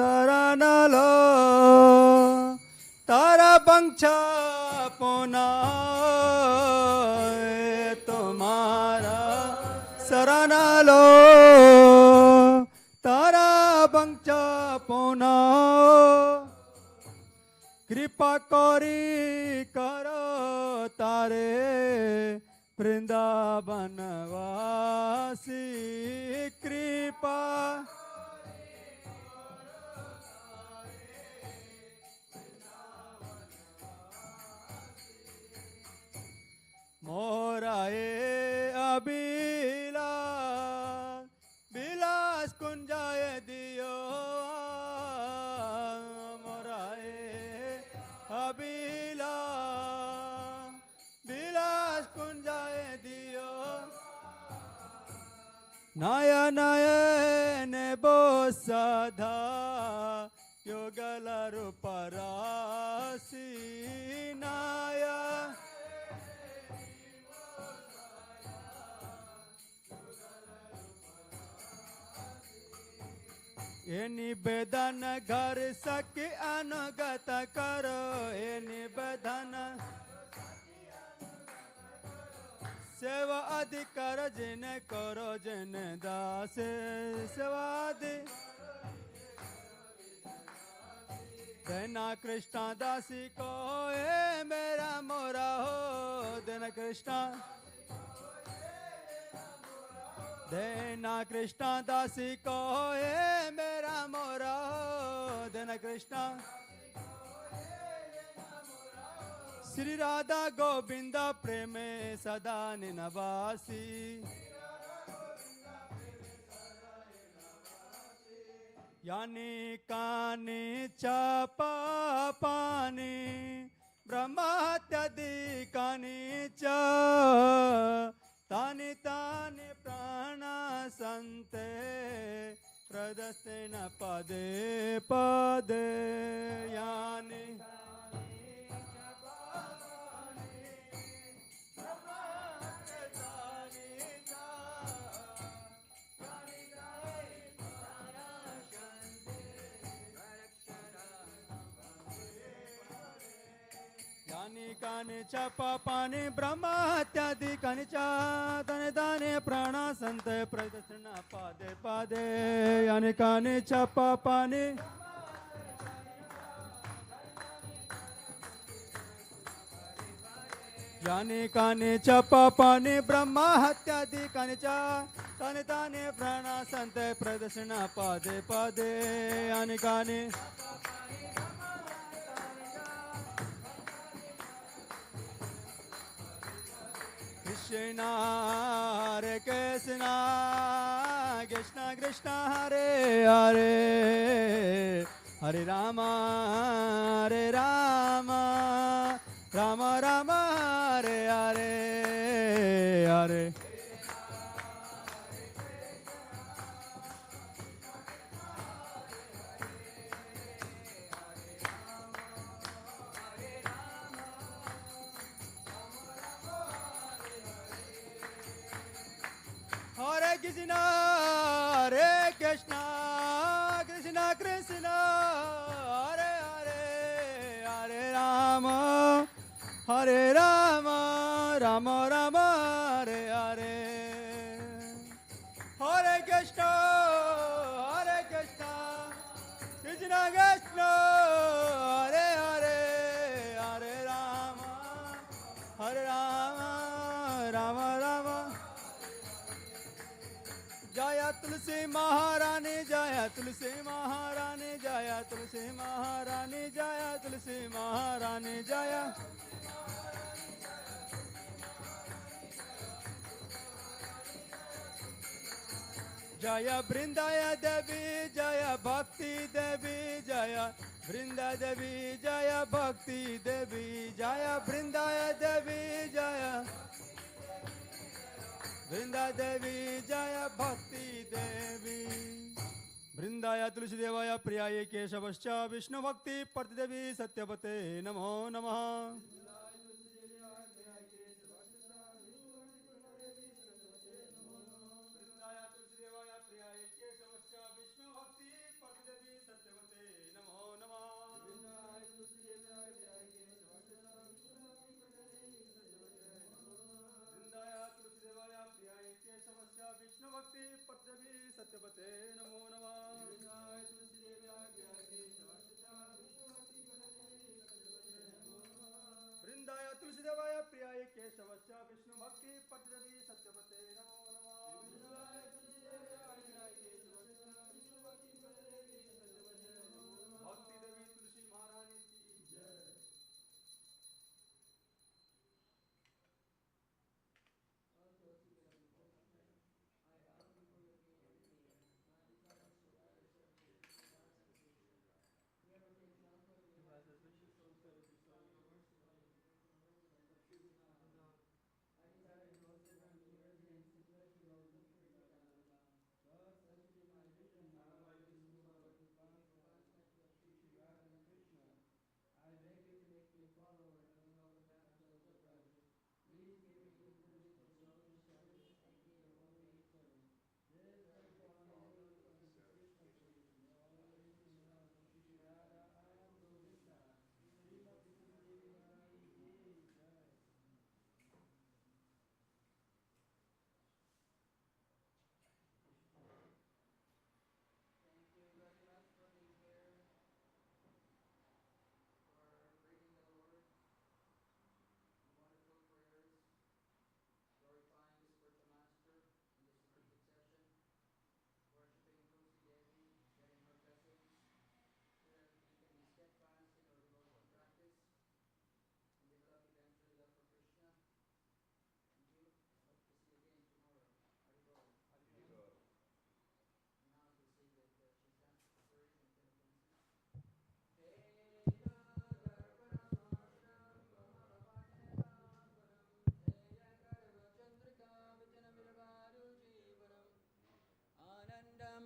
శరణలో తార పంక్ష పోనా తుమారా శరణలో తార పంక్ష పోనా কৃপা করি কর তারে বৃন্দাবনবাসী কৃপা মোরায়ে অবিলাস বিলাস কুঞ্জায় দিও মোরায়ে অবিলাস বিলাস কুঞ্জায় দিও নয়নে বসধা যোগল রূপরাশি নায়া ये निवेदन घर सके अनुगत करो ये निवेदन सेवा आदि कर जिन करो जिन दास सेवा आदि देना कृष्ण दासी को ए मेरा मोरा हो देना कृष्ण देना कृष्ण दासी को हे मेरा मोरा देना कृष्ण श्री राधा गोविंद प्रेम सदा निवासी यानी कानी चापा पानी ब्रह्मात्यादि कानी चा तानि तानि प्राण संते प्रदस्तेन पदे पदे यानि कानि चपा पानी ब्रह्मात्यादि कानि चा तने दाने प्राण संत प्रदर्शन पादे पादे यानि कानि चपा पानी यानि कानि चपा पानी ब्रह्मात्यादि कानि चा तने दाने प्राण संत प्रदर्शन पादे पादे यानि कानि Krishna Hare Krishna Krishna Krishna Hare Hare Hare Rama Hare Rama Rama Rama Hare Hare Hare Hare Krishna, Hare Krishna, Krishna Krishna, Hare Hare, Hare Rama, Hare Rama, Rama Rama, Hare Hare. Hare Krishna, Hare Krishna, Krishna Krishna, Hare Hare, Hare Rama, Hare Rama, Rama Rama. Jaya Tulsi Maharani, Jaya Tulsi Maharani, Jaya Tulsi Maharani, Jaya Tulsi Maharani, Jaya. Jaya Brindaya Devi, Jaya Bhakti Devi, Jaya Brinda Devi, Jaya Bhakti Devi, Jaya Brindaya Devi, Jaya Brinda Devi, Jaya Bhakti Devi. Brindaya Tulsi Devaya Priyaya Keshavascha Vishnu Bhakti Parti Devi Satyavate Namo Namaha. Brindaya Tulsi Devaya Priyaya Keshavascha Vishnu Bhakti Parti Devi Satyavate सत्यपते नमो नमः वृंदाय तुलसी देवी आज्ञा वृंदाय तुलसी देवाय प्रियाय केशवस्य विष्णु भक्ति पटरवि सत्यपते नमो नमः वृंदाय तुलसी देवी आज्ञा केशवस्य विष्णु भक्ति पटरवि सत्यपते नमो नमः भक्ति देवी तुलसी महारानी की जय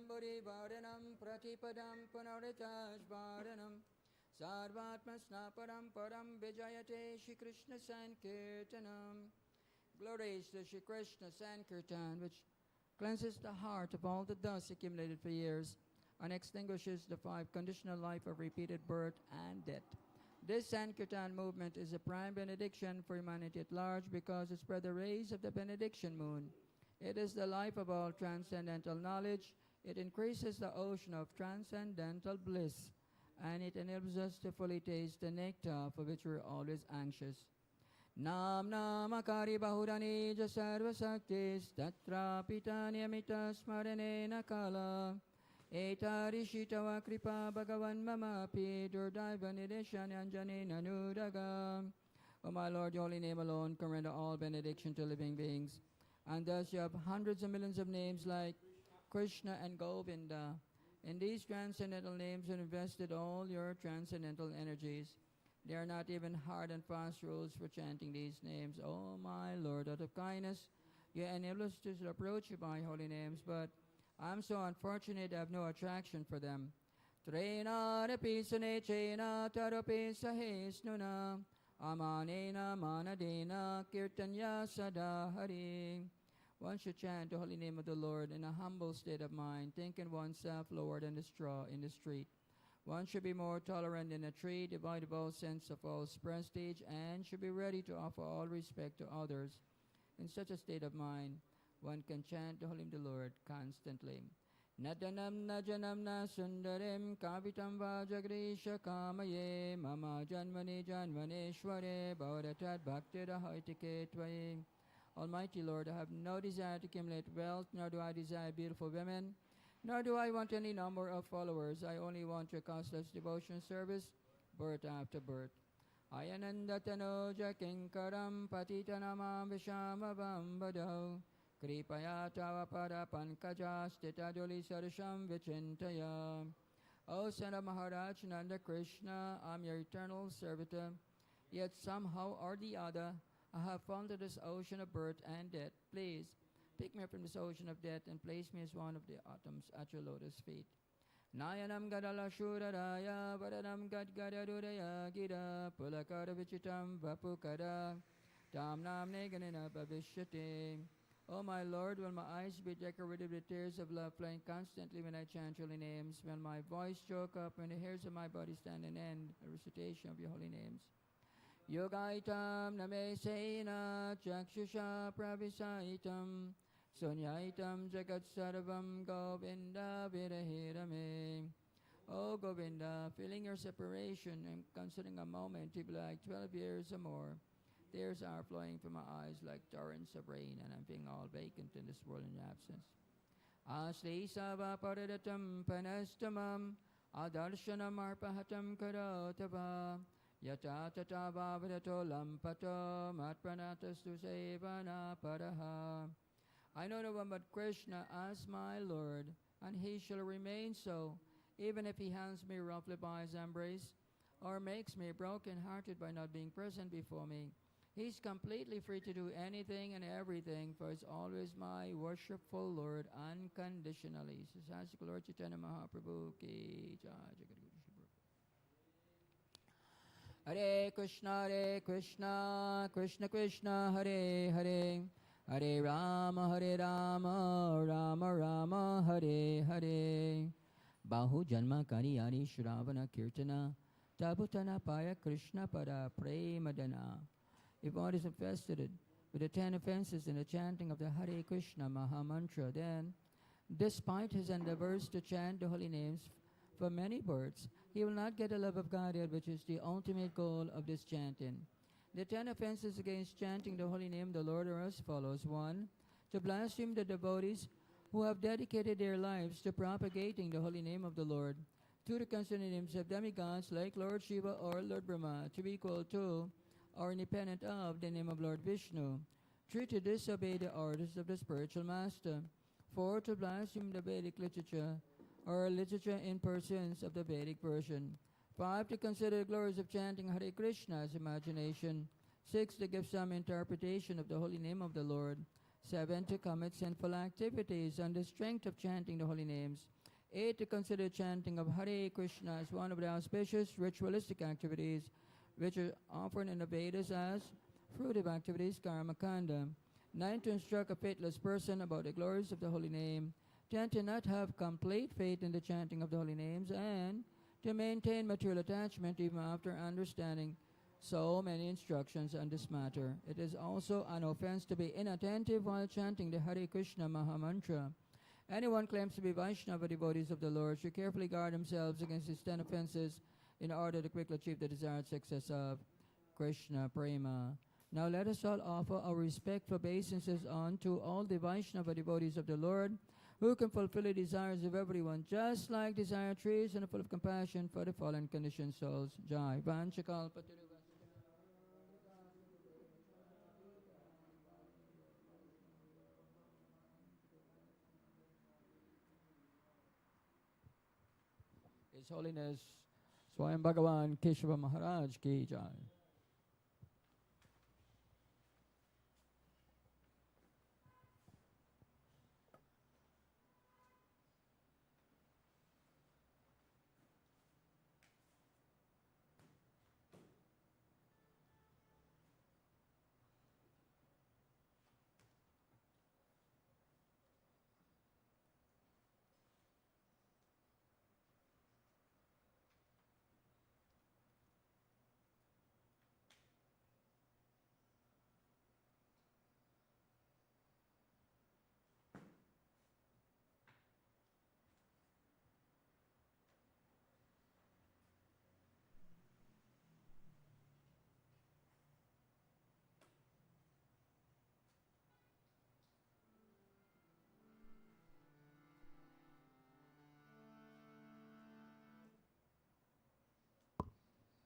Buddhi-vardhanam pratipadam punaritajvardhanam sarvatmasnaparam param vijayate Shri Krishna Sankirtanam. Glories to Shri Krishna Sankirtan, which cleanses the heart of all the dust accumulated for years and extinguishes the five conditional life of repeated birth and death. This Sankirtan movement is a prime benediction for humanity at large because it spread the rays of the benediction moon. It is the life of all transcendental knowledge. It increases the ocean of transcendental bliss, and it enables us to fully taste the nectar for which we're always anxious. Nam namakari bahurani jasarva saktis tatra pitanyamita smaranena kala etari shitava kripa bhagavan mamapi durdaiva nideshanyanjanena nudaga. O my Lord, your holy name alone can render all benediction to living beings. And thus you have hundreds of millions of names like Krishna and Govinda. In these transcendental names you invested all your transcendental energies. There are not even hard and fast rules for chanting these names. Oh my Lord, out of kindness, you enable us to approach you by holy names, but I'm so unfortunate I have no attraction for them. Trena repisane chena tarope sahisnuna amanena manadena kirtanya sada hari. One should chant the holy name of the Lord in a humble state of mind, thinking oneself lower than the straw in the street. One should be more tolerant than a tree, devoid of all sense of false prestige, and should be ready to offer all respect to others. In such a state of mind, one can chant the holy name of the Lord constantly. Nadanam najanam na sundarim kavitam vajagrisha kamaye mama janmani janmaneshware bhavatat bhaktira haitike tvaye. Almighty Lord, I have no desire to accumulate wealth, nor do I desire beautiful women, nor do I want any number of followers. I only want your costless devotion service, birth after birth. Ayanandatanoja kinkaram patitanamam vishamavam badav kripaya tavapada pankajastitaduli sarasham vichintaya. O son of Maharaj Nanda Krishna, I am your eternal servitor, yet somehow or the other I have fallen to this ocean of birth and death. Please, pick me up from this ocean of death and place me as one of the atoms at your lotus feet. Nayanam gadala shuraraya varanam gadgadaduraya gira pulakara vichitam vapukara tam namne ganina bhavishyate. O my Lord, will my eyes be decorated with tears of love flowing constantly when I chant your holy names? Will my voice choke up when the hairs of my body stand and end the recitation of your holy names? Yogaitam namesena chakshusha pravisaitam Sunyaitam Jagat Sarvam Govinda Virahirame. Oh Govinda, feeling your separation and considering a moment to be like 12 years or more, tears are flowing from my eyes like torrents of rain, and I'm feeling all vacant in this world in your absence. Asli Sava Paradatam Panastamam Adarshanam Arpahatam Karotava Yata Tata Bhavadato Lampato Matpranatastu Sevana Paraha. I know no one but Krishna as my Lord, and he shall remain so, even if he hands me roughly by his embrace, or makes me broken-hearted by not being present before me. He's completely free to do anything and everything, for he's always my worshipful Lord unconditionally. Sasasika Lord Chaitanya Mahaprabhu ki jai. Hare Krishna, Krishna Krishna, Hare Hare, Hare Rama, Rama Rama, Hare Hare. Bahu Janma Kariyani Shravana Kirtana, Tabutana Paya Krishna Pada Premadana. If one is infested with the 10 offenses in the chanting of the Hare Krishna Maha Mantra, then, despite his endeavors to chant the holy names for many births, he will not get the love of Godhead, which is the ultimate goal of this chanting. The 10 offenses against chanting the holy name of the Lord are as follows. 1. To blaspheme the devotees who have dedicated their lives to propagating the holy name of the Lord. 2. To consider the names of demigods like Lord Shiva or Lord Brahma to be equal to or independent of the name of Lord Vishnu. 3. To disobey the orders of the spiritual master. 4. To blaspheme the Vedic literature or literature in pursuance of the Vedic version. 5. To consider the glories of chanting Hare Krishna as imagination. 6. To give some interpretation of the holy name of the Lord. 7. To commit sinful activities on the strength of chanting the holy names. 8. To consider chanting of Hare Krishna as one of the auspicious ritualistic activities which are offered in the Vedas as fruitive activities, karma kanda. 9. To instruct a faithless person about the glories of the holy name. 10. To not have complete faith in the chanting of the holy names, and to maintain material attachment even after understanding so many instructions on this matter. It is also an offense to be inattentive while chanting the Hare Krishna Maha Mantra. Anyone claims to be Vaishnava devotees of the Lord should carefully guard themselves against these 10 offenses in order to quickly achieve the desired success of Krishna Prema. Now let us all offer our respectful obeisances unto all the Vaishnava devotees of the Lord, who can fulfill the desires of everyone, just like desire trees and are full of compassion for the fallen conditioned souls. Jai. His Holiness Swami Bhagavan Keshava Maharaj ki jai.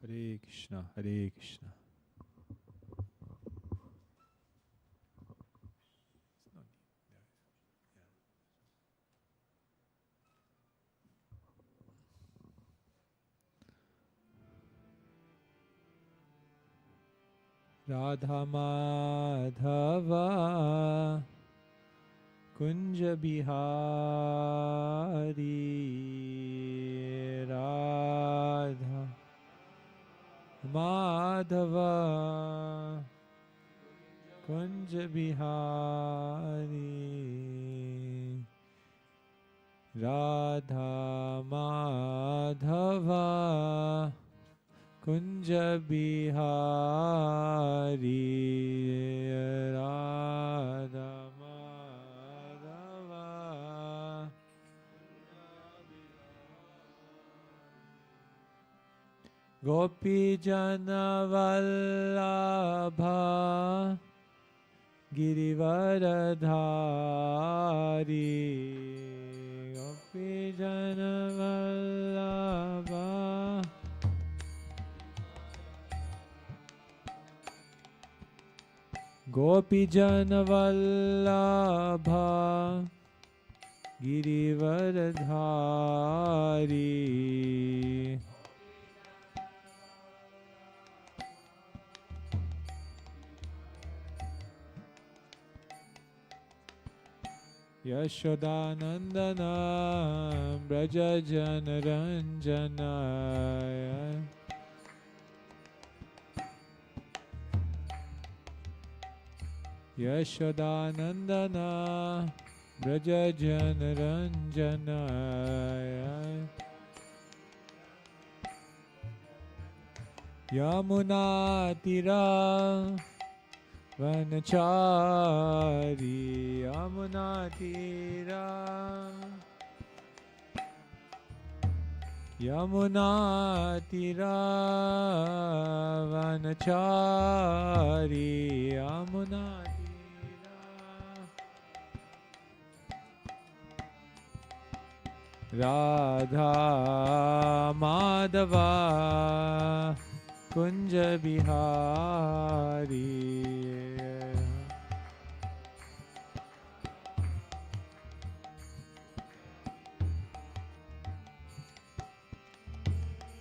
Hare Krishna, Hare Krishna. Radha Madhava Kunja Bihari Radha Madhava Kunja Bihari Radha Madhava Kunja Bihari Radha Gopi Jana Vallabha Girivaradhari. Gopi Jana Vallabha Gopi Jana Vallabha Girivaradhari. Yashodanandana Braja Jana Ranjana. Yashodanandana Braja Jana Ranjana. Yamuna Tira Vanachari. Yamuna Tira Yamuna Tira Vanachari. Yamuna Radha Madhava Kunja Bihari.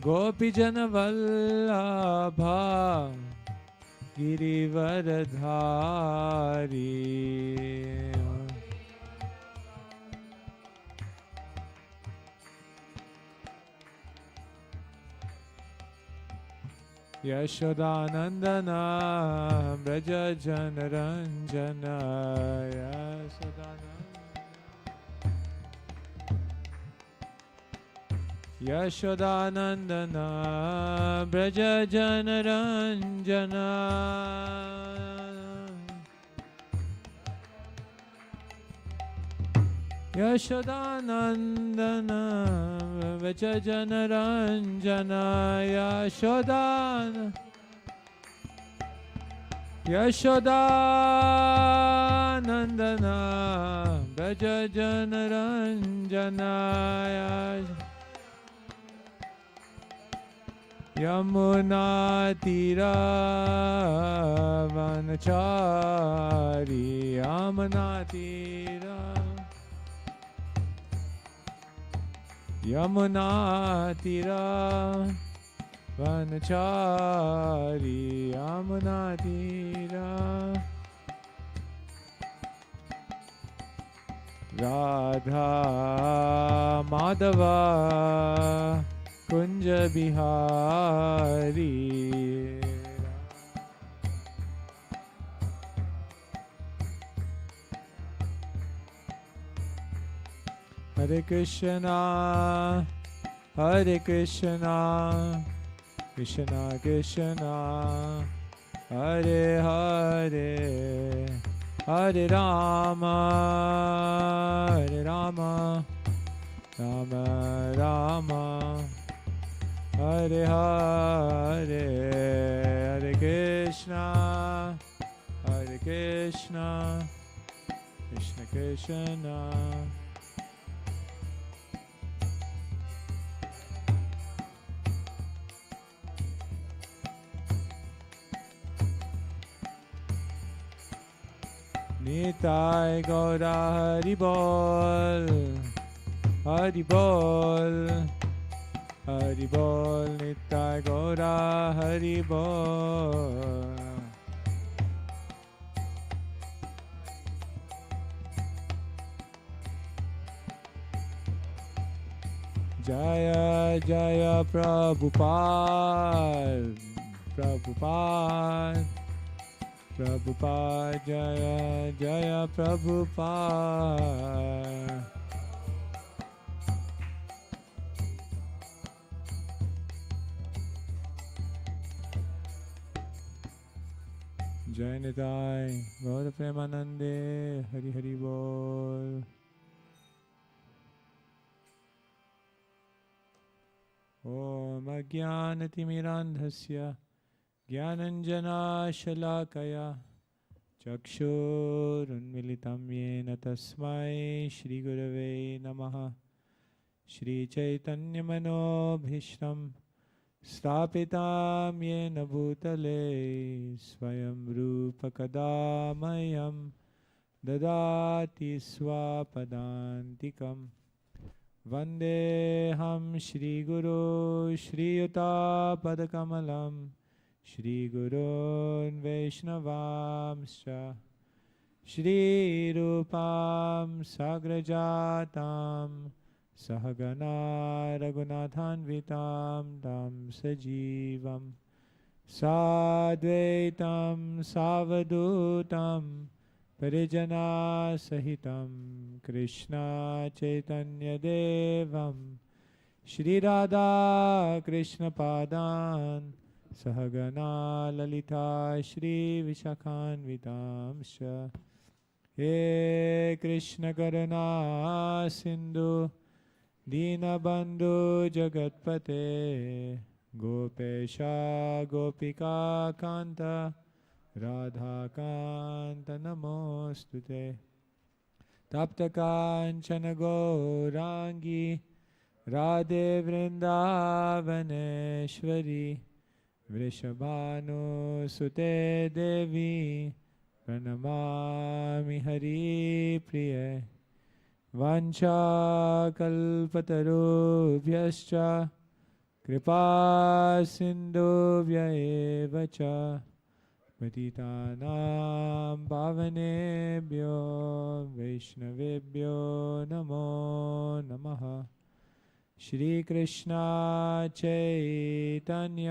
Gopi Jana Vallabha Girivaradhari. Yashodanandana Braja Jana Ranjana. Yashodanandana Braja Jana Ranjana. Yashodanandana Braja Jana Ranjana. Yashodanandana Braja Jana Ranjana. Yamuna Tira Vanachari. Yamuna Tira Yamuna Tira Vanachari. Yamuna Tira Radha Madhava Kunja Bihari. Hare Krishna, Hare Krishna, Krishna Krishna, Hare Hare, Hare Rama, Hare Rama, Rama Rama, Hare Hare, Hare Krishna, Hare Krishna, Krishna Krishna. Nitai Gaura Hari Bol, Hari Bol, Hari Bol, Nitai Gaura Hari Bol. Jaya Jaya Prabhupada, Prabhupada, Prabhupada, Jaya Jaya Prabhupada. Jai Nitai, Gaura Premanande, Hari Hari Bol. ॐ अज्ञानतिमिरान्धस्य ज्ञानञ्जनाशलाकया चक्षुरुन्मिलितं येन तस्मै श्रीगुरवे नमः। श्रीचैतन्यमनोभीष्टं स्थापितां येन भूतले स्वयं रूपकदा मह्यं ददाति स्वापदान्तिकम्। वन्देऽहं श्रीगुरो श्रीयुतापदकमलं श्रीगुरोन् वैष्णवांश्च श्रीरूपां साग्रजातां सहगना रघुनाथान्वितां तं सजीवं साद्वैतं सावधूतं परिजनासहितं कृष्ण चैतन्यदेवं श्रीराधा कृष्णपादान् सहगना ललिता श्रीविशाखान्वितांश्च। हे कृष्ण करुणा सिन्धु दीनबन्धु जगत्पते गोपेशा गोपिका कान्त राधाकान्त नमोऽस्तुते। तप्तकाञ्चन गौराङ्गी राधे वृन्दावनेश्वरी वृषभानुसुते देवी प्रणमामि हरिप्रिये। वाञ्छाकल्पतरुभ्यश्च कृपा सिन्धुभ्य एव च पतितानां पावनेभ्यो वैष्णवेभ्यो नमो नमः। श्रीकृष्ण चैतन्य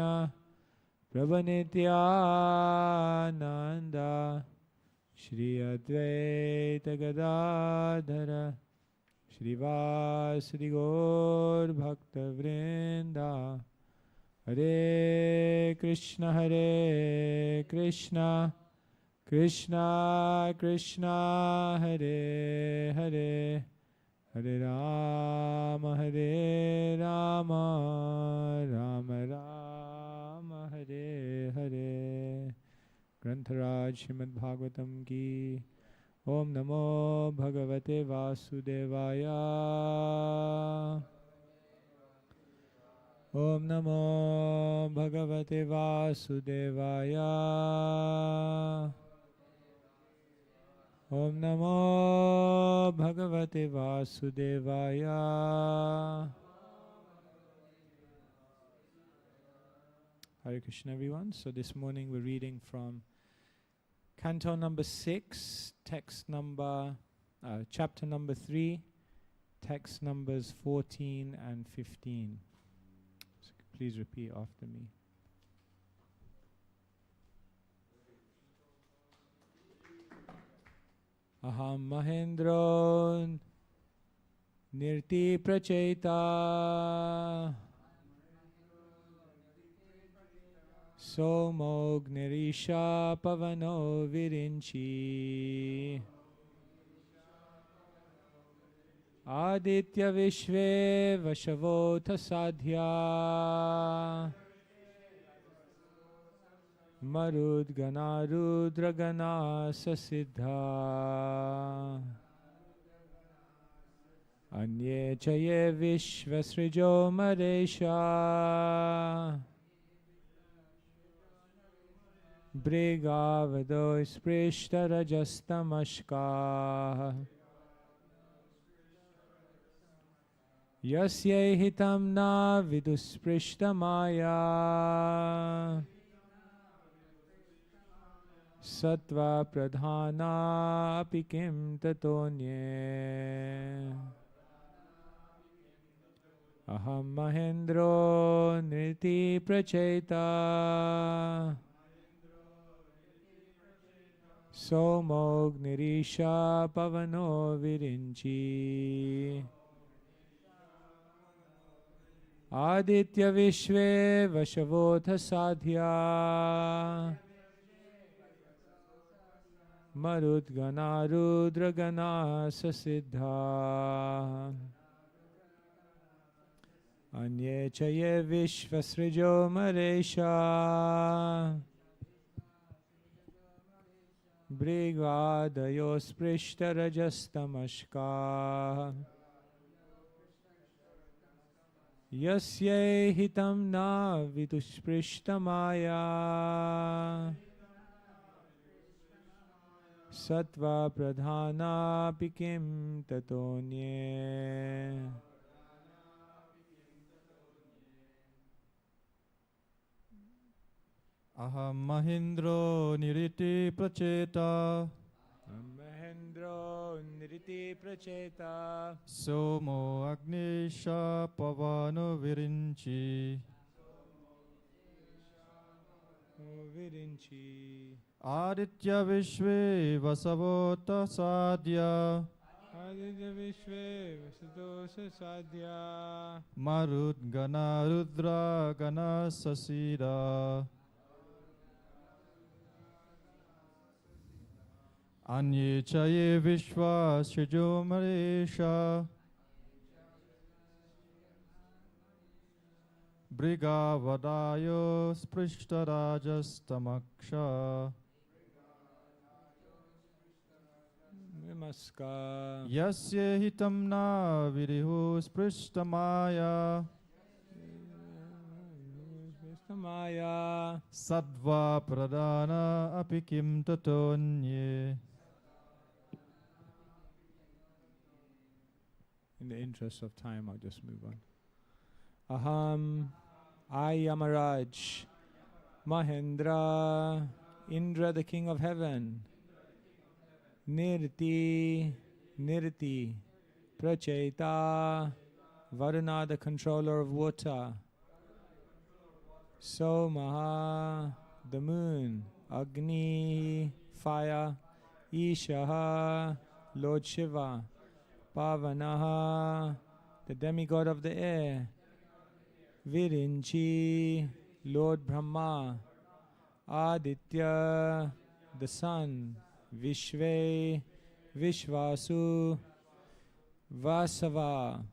प्रभु नित्यानन्द श्री अद्वैत गदाधर श्रीवासदि गौर भक्तवृंदा। हरे कृष्ण कृष्ण कृष्ण हरे हरे हरे राम राम राम हरे हरे। ग्रंथराज श्रीमद् भागवतम की। ओम नमो भगवते वासुदेवाय। ओम नमो भगवते वासुदेवाय। ओम नमो भगवते वासुदेवाय। Hare Krishna everyone. So this morning we're reading from Canto number 6, text number, chapter number 3, text numbers 14 and 15. So please repeat after me. Aham Mahendro Nirti Pracheta Somognirisha Pavano Virinchi Aditya Vishve Vashavota Sadhya Marudgana Rudragana Sasiddha Anye Chaye Vishvasrijo Maresha Brigavado Sprishta Rajastamashka Yasye Hitam Na Vidusprishta Maya Sattva Pradhana Apikim Tatonye Aham Mahendro Nirti Pracheta Somognirisha Pavano Virinchi Aditya Vishve Vashavotha Sadhya Marudgana Rudragana Sasiddha Anye cha ye vishvasrijo maresha Brigadayo sprishtarajastamashka Yasye hitam na vitushprishtamaya Sattva pradhana pikim tatonye Aham Mahindro Niriti Pracheta Mahendro niriti pracheta Somo Agnisha Pavano Virinchi Virinchi Aditya Vishwe Vasavota Sadhya Aditya Vishwe Vasudosha Sadhya Marut Gana Rudra Gana Sasira Anye Chaye Vishwa Shijo Maresha Briga Vadayo Sprishtarajastamaksha Namaskar Yasye hitam na virihu sprishtamaya Maya Sadva pradana apikim tatonye. In the interest of time, I'll just move on. Aham, I Yamaraj, Mahendra, Indra, the king of heaven, Nirti, Nirti, Pracheta, Varuna, the controller of water, Somaha, the moon, Agni, fire, Ishaha, Lord Shiva, Pavanaha, the demigod of the air, Virinchi, Lord Brahma, Aditya, the sun, Vishve, Vishvasu, Vasava,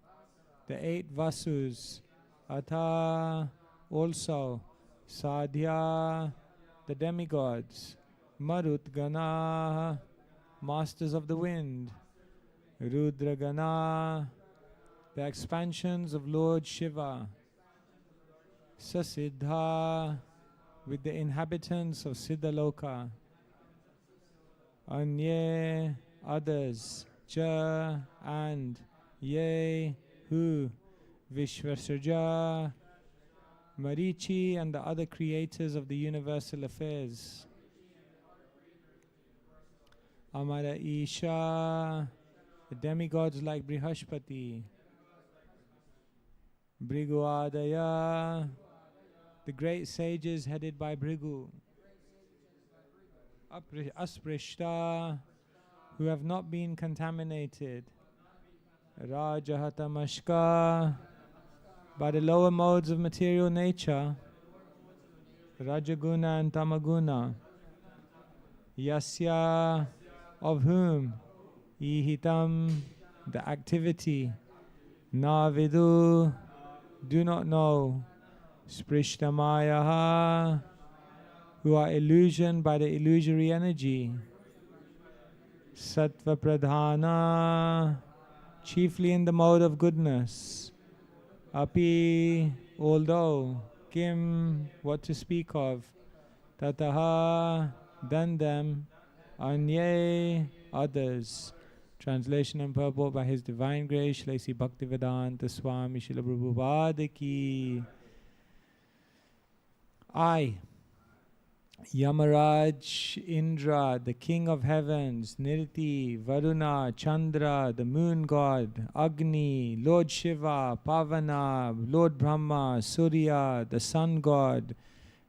the 8 Vasus, Atha, also, Sadhya, the demigods, Marutgana, masters of the wind, Rudragana, the expansions of Lord Shiva, Sasiddha, with the inhabitants of Siddhaloka, Anye, others, Cha, and, Ye, who, Vishvasraja, Marichi, and the other creators of the universal affairs, Amara Isha, the demigods like Brihaspati, Briguadaya, the great sages headed by Brigu, Asprishta, who have not been contaminated, Rajahatamashka, by the lower modes of material nature, Rajaguna and Tamaguna, Yasya, of whom, Ihitam, the activity, Navidu, do not know, Sprishtamaya, who are illusioned by the illusory energy, Sattva Pradhana, chiefly in the mode of goodness, Api, although, Kim, what to speak of, Tataha, then them, Anye, others. Translation and purport by His Divine Grace, Shri Bhaktivedanta Swami Srila Prabhupada Ki. I, Yamaraj Indra, the king of heavens, Nirti, Varuna, Chandra, the moon god, Agni, Lord Shiva, Pavana, Lord Brahma, Surya, the sun god,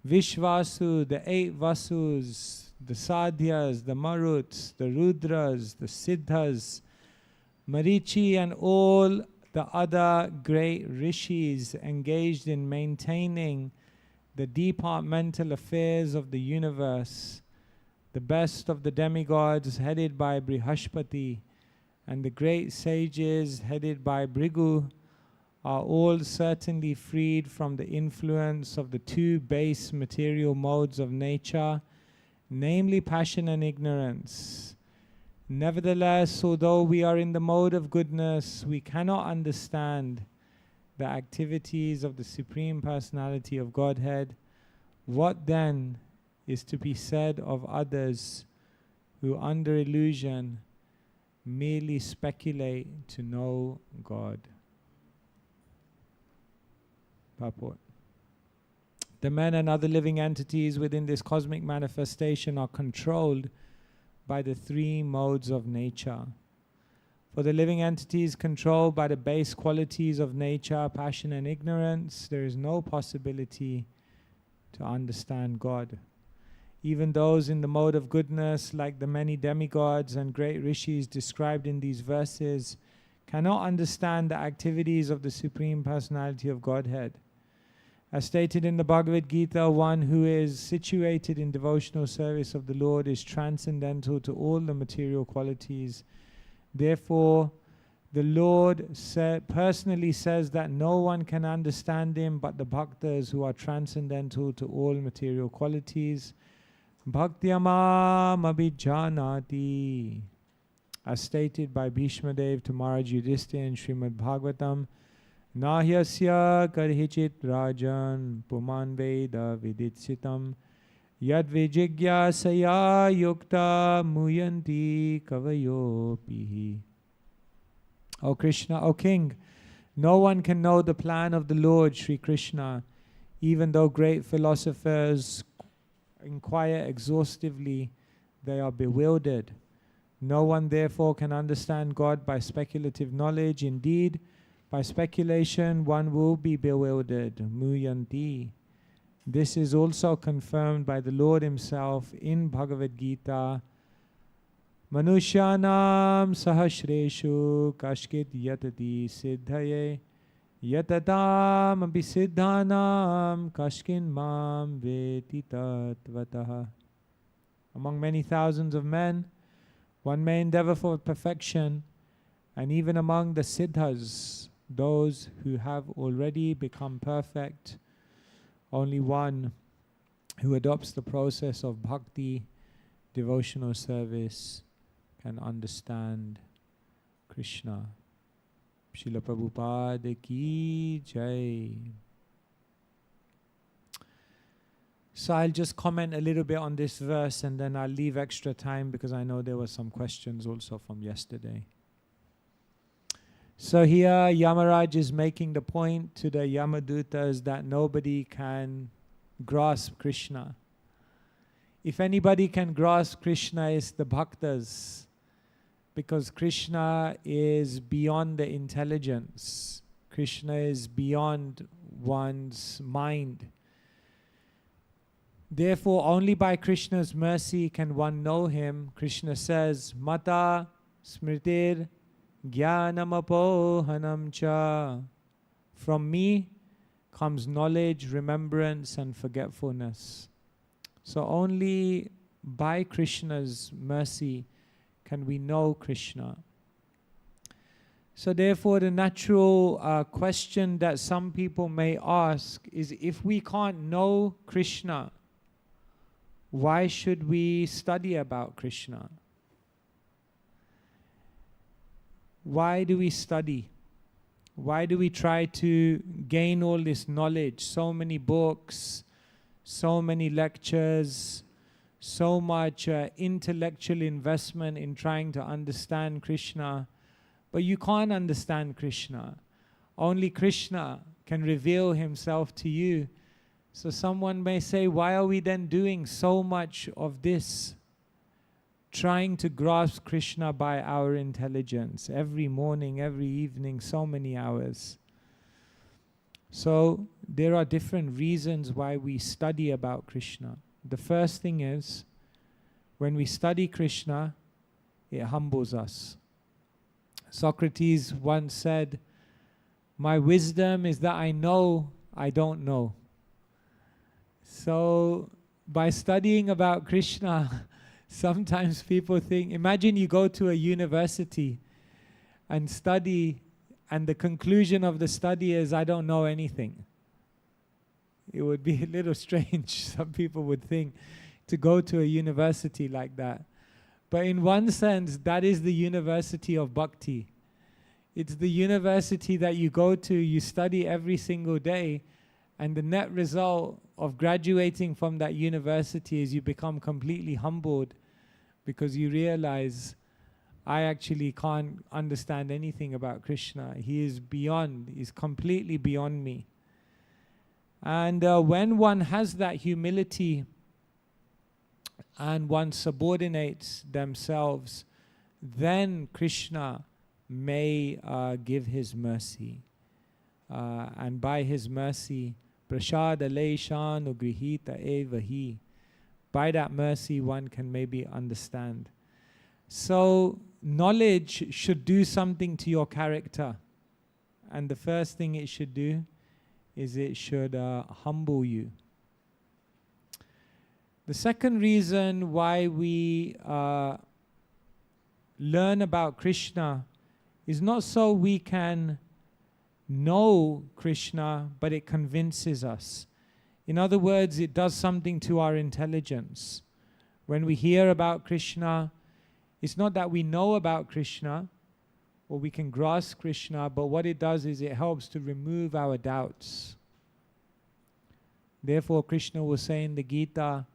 Vishvasu, the 8 Vasus, the Sadhyas, the Maruts, the Rudras, the Siddhas, Marichi, and all the other great rishis engaged in maintaining the departmental affairs of the universe, the best of the demigods headed by Brihaspati, and the great sages headed by Brigu, are all certainly freed from the influence of the two base material modes of nature, namely passion and ignorance. Nevertheless, although we are in the mode of goodness, we cannot understand the activities of the Supreme Personality of Godhead. What then is to be said of others who, under illusion, merely speculate to know God? Purport. The men and other living entities within this cosmic manifestation are controlled by the three modes of nature. For the living entities controlled by the base qualities of nature, passion and ignorance, there is no possibility to understand God. Even those in the mode of goodness, like the many demigods and great rishis described in these verses, cannot understand the activities of the Supreme Personality of Godhead. As stated in the Bhagavad Gita, one who is situated in devotional service of the Lord is transcendental to all the material qualities. Therefore, the Lord personally says that no one can understand him but the bhaktas who are transcendental to all material qualities. Bhaktyamam abhijanati. As stated by Bhishma Dev to Maharaj Yudhishthira in Srimad Bhagavatam, Nahyasya karhichit rajan puman veda viditsitam yad vijigyasaya yukta muyanti kavayopihi. O Krishna, O King, no one can know the plan of the Lord Sri Krishna, even though great philosophers inquire exhaustively, they are bewildered. No one therefore can understand God by speculative knowledge. Indeed, by speculation one will be bewildered. Muyanti. This is also confirmed by the Lord himself in Bhagavad Gita. Manushyanam sahasreshu kashkit yatati siddhaye yatatam abhisiddhanam kashkin mam veti tatvataha. Among many thousands of men, one may endeavor for perfection, and even among the siddhas, those who have already become perfect, only one who adopts the process of bhakti, devotional service, can understand Krishna. Srila Prabhupada ki jai. So I'll just comment a little bit on this verse and then I'll leave extra time because I know there were some questions also from yesterday. So here Yamaraj is making the point to the Yamadutas that nobody can grasp Krishna. If anybody can grasp Krishna, it's the bhaktas, because Krishna is beyond the intelligence. Krishna is beyond one's mind. Therefore, only by Krishna's mercy can one know him. Krishna says, Mata smritir jnanamapohanam cha. From me comes knowledge, remembrance and forgetfulness. So only by Krishna's mercy can we know Krishna. So therefore the natural question that some people may ask is, if we can't know Krishna, why should we study about Krishna? Why do we study? Why do we try to gain all this knowledge? So many books, so many lectures, so much intellectual investment in trying to understand Krishna. But you can't understand Krishna. Only Krishna can reveal himself to you. So someone may say, why are we then doing so much of this? Trying to grasp Krishna by our intelligence. Every morning, every evening, so many hours. So there are different reasons why we study about Krishna. The first thing is, when we study Krishna, it humbles us. Socrates once said, my wisdom is that I know I don't know. So by studying about Krishna, sometimes people think, imagine you go to a university and study and the conclusion of the study is, I don't know anything. It would be a little strange, some people would think, to go to a university like that. But in one sense, that is the university of bhakti. It's the university that you go to, you study every single day, and the net result of graduating from that university is you become completely humbled because you realize, I actually can't understand anything about Krishna. He is beyond, he's completely beyond me. And when one has that humility and one subordinates themselves, then Krishna may give his mercy. And by his mercy, prasada leishan ugrihita evahi. By that mercy, one can maybe understand. So, knowledge should do something to your character. And the first thing it should do is it should humble you. The second reason why we learn about Krishna is not so we can know Krishna, but it convinces us. In other words, it does something to our intelligence. When we hear about Krishna, it's not that we know about Krishna or we can grasp Krishna, but what it does is it helps to remove our doubts. Therefore, Krishna will say in the Gita,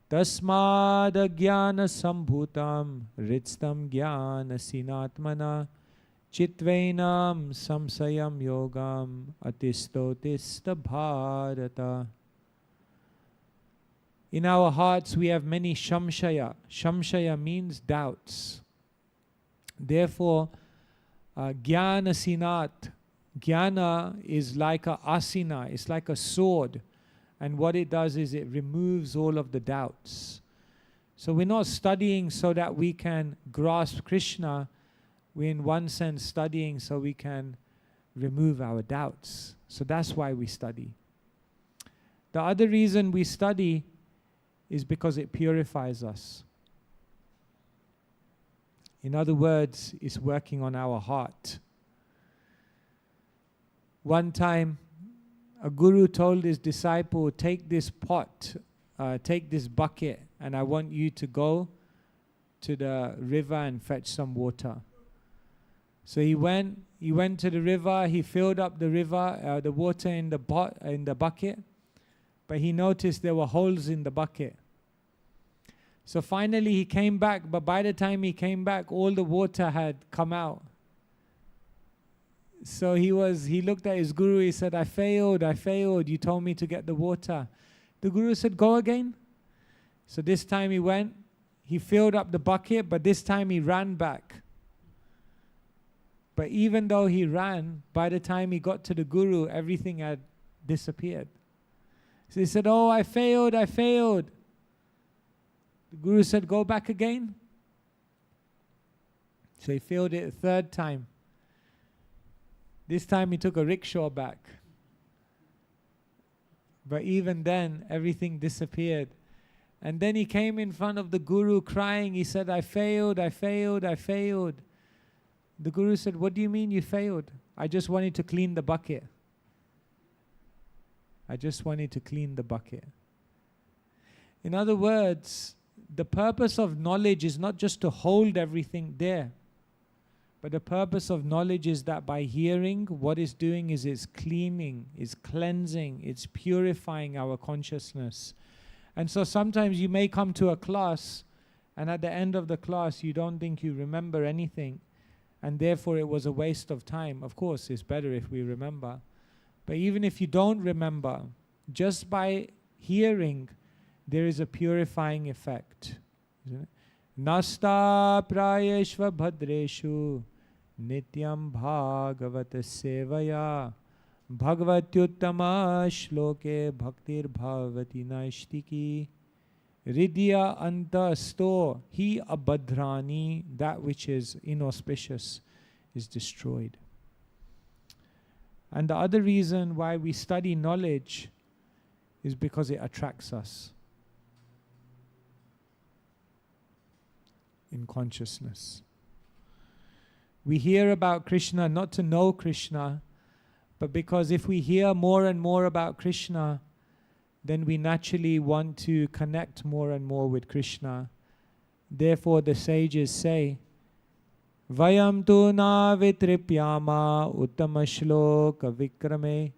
Tasmad jnana sambhutam ritstam jnana sinatmana chitvainam samsayam yogam atistotista bharata. In our hearts we have many shamshaya. Shamshaya means doubts. Therefore, jnana sinat. Jnana is like a asina, it's like a sword. And what it does is it removes all of the doubts. So we're not studying so that we can grasp Krishna. We're in one sense studying so we can remove our doubts. So that's why we study. The other reason we study is because it purifies us. In other words, it's working on our heart. One time, a guru told his disciple, take this pot, take this bucket, and I want you to go to the river and fetch some water. So he went to the river, he filled up the river, the water in the pot, in the bucket, but he noticed there were holes in the bucket. So finally he came back, but by the time he came back, all the water had come out. So he looked at his guru, he said, I failed, you told me to get the water. The guru said, go again. So this time he went, he filled up the bucket, but this time he ran back. But even though he ran, by the time he got to the guru, everything had disappeared. So he said, oh, I failed. The guru said, go back again. So he filled it a third time. This time he took a rickshaw back. But even then, everything disappeared. And then he came in front of the guru crying. He said, I failed. The guru said, what do you mean you failed? I just wanted to clean the bucket. In other words, the purpose of knowledge is not just to hold everything there. But the purpose of knowledge is that by hearing, what it's doing is it's cleaning, it's cleansing, it's purifying our consciousness. And so sometimes you may come to a class, and at the end of the class, you don't think you remember anything, and therefore it was a waste of time. Of course, it's better if we remember. But even if you don't remember, just by hearing, there is a purifying effect. Isn't it? Nasta prayeshva bhadreshu nityam bhagavata sevaya bhagavatyuttama shloke bhaktir bhavati naishtiki ridya antasto hi abhadrani, that which is inauspicious is destroyed. And the other reason why we study knowledge is because it attracts us in consciousness. We hear about Krishna not to know Krishna, but because if we hear more and more about Krishna, then we naturally want to connect more and more with Krishna. Therefore the sages say, Vayam tu na vitripyama uttama shloka vikrame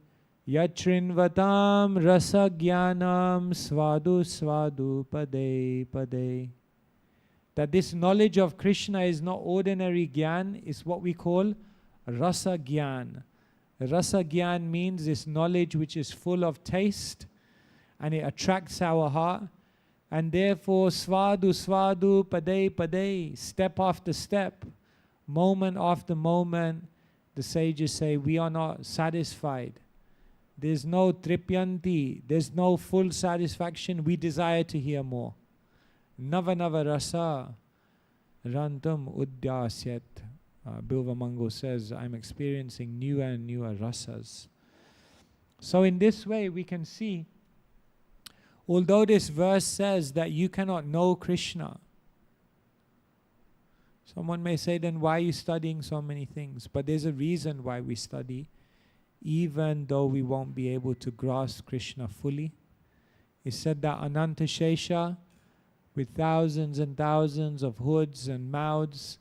yachrinvatam rasa jnanam svadu svadu pade pade. That this knowledge of Krishna is not ordinary gyan, it's what we call rasa gyan. Rasa gyan means this knowledge which is full of taste and it attracts our heart, and therefore svadu svadu pade pade, step after step, moment after moment, the sages say we are not satisfied. There's no tripyanti, there's no full satisfaction, we desire to hear more. Nava nava rasa rantam udyasyat. Bilva Mango says, I'm experiencing newer and newer rasas. So in this way we can see, although this verse says that you cannot know Krishna, someone may say, then why are you studying so many things? But there's a reason why we study, even though we won't be able to grasp Krishna fully. It's said that Ananta Shesha, with thousands and thousands of hoods and mouths,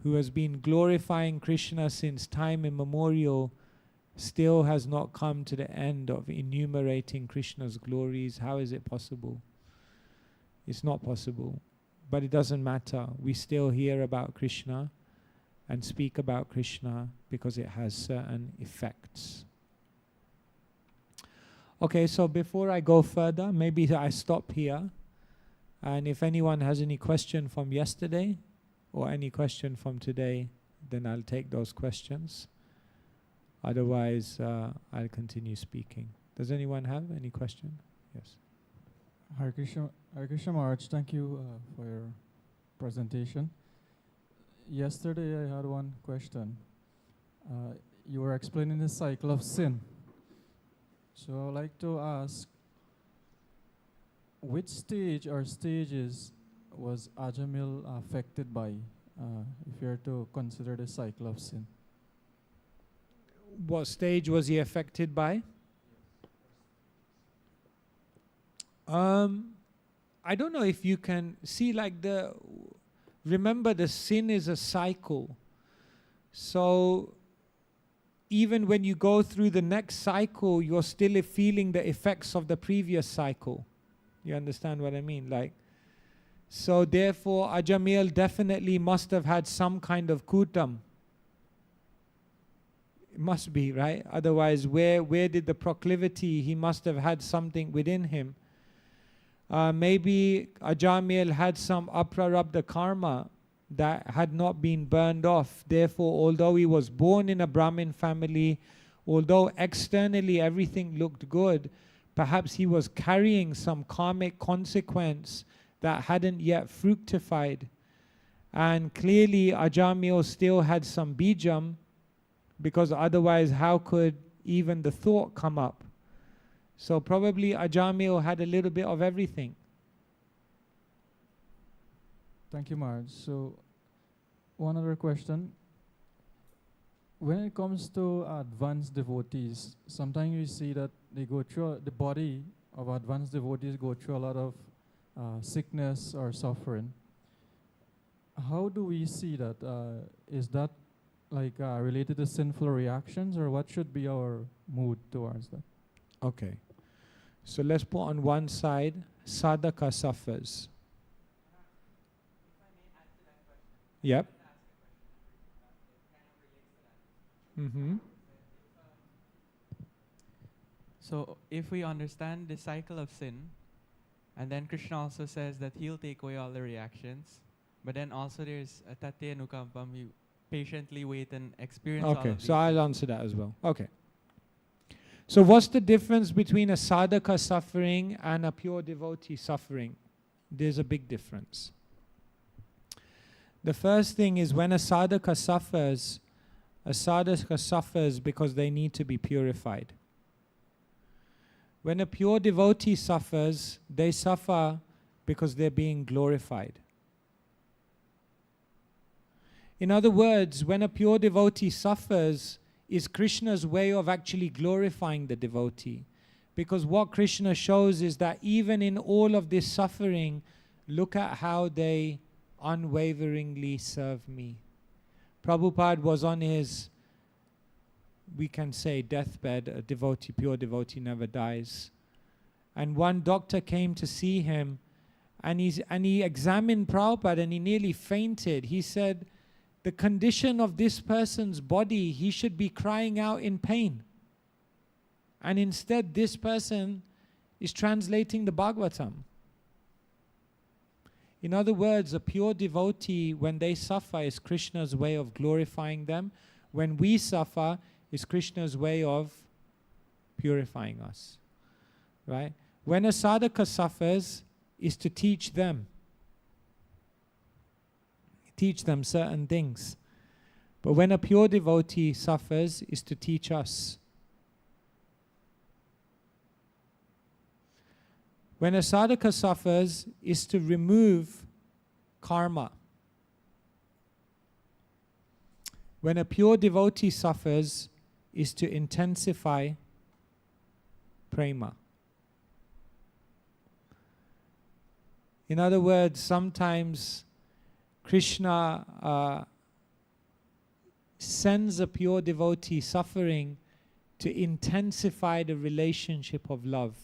who has been glorifying Krishna since time immemorial, still has not come to the end of enumerating Krishna's glories. How is it possible? It's not possible. But it doesn't matter. We still hear about Krishna and speak about Krishna because it has certain effects. Okay, so before I go further, maybe I stop here. And if anyone has any question from yesterday or any question from today, then I'll take those questions. Otherwise, I'll continue speaking. Does anyone have any question? Yes. Hare Krishna Maharaj, thank you for your presentation. Yesterday I had one question. You were explaining the cycle of sin. So I'd like to ask, which stage or stages was Ajamil affected by, if you were to consider the cycle of sin? What stage was he affected by? I don't know if you can see, like, remember the sin is a cycle. So even when you go through the next cycle, you're still feeling the effects of the previous cycle. You understand what I mean? Like, so therefore Ajamil definitely must have had some kind of kutam. It must be, right? Otherwise, where did the proclivity? He must have had something within him. Maybe Ajamil had some aprarabdha karma that had not been burned off. Therefore, although he was born in a Brahmin family, although externally everything looked good, perhaps he was carrying some karmic consequence that hadn't yet fructified. And clearly Ajamil still had some bijam, because otherwise how could even the thought come up? So probably Ajamil had a little bit of everything. Thank you, Maharaj. So one other question. When it comes to advanced devotees, sometimes you see that they go through, the body of advanced devotees go through a lot of sickness or suffering. How do we see that? Is that like related to sinful reactions, or what should be our mood towards that? Okay. So let's put on one side, sadhaka suffers. Yep. Mm-hmm. So if we understand the cycle of sin, and then Krishna also says that he'll take away all the reactions, but then also there's a tatya nukampam, you patiently wait and experience all of Okay, these so I'll answer that as well. Okay. So what's the difference between a sadhaka suffering and a pure devotee suffering? There's a big difference. The first thing is, when a sadhaka suffers because they need to be purified. When a pure devotee suffers, they suffer because they're being glorified. In other words, when a pure devotee suffers, is Krishna's way of actually glorifying the devotee. Because what Krishna shows is that even in all of this suffering, look at how they unwaveringly serve me. Prabhupada was on his, we can say, deathbed. A devotee, pure devotee, never dies. And one doctor came to see him, and he examined Prabhupada, and he nearly fainted. He said, the condition of this person's body, he should be crying out in pain. And instead, this person is translating the Bhagavatam. In other words, a pure devotee, when they suffer, is Krishna's way of glorifying them. When we suffer, is Krishna's way of purifying us. Right? When a sadhaka suffers, is to teach them. Teach them certain things. But when a pure devotee suffers, is to teach us. When a sadhaka suffers, is to remove karma. When a pure devotee suffers, is to intensify prema. In other words, sometimes Krishna sends a pure devotee suffering to intensify the relationship of love.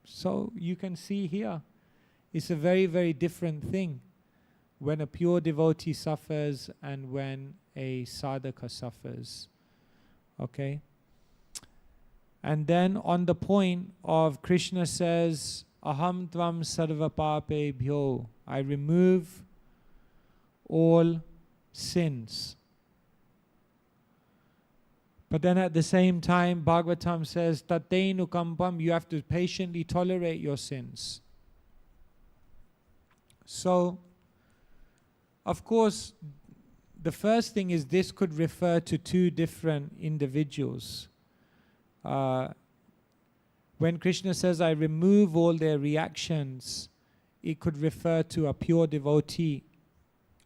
So you can see here, it's a very, very different thing when a pure devotee suffers and when a sadhaka suffers. Okay? And then on the point of Krishna says, Aham tvam sarva papebhyo, I remove all sins. But then at the same time, Bhagavatam says, Tateinu kampam, you have to patiently tolerate your sins. So, of course, the first thing is this could refer to two different individuals. When Krishna says, I remove all their reactions, it could refer to a pure devotee.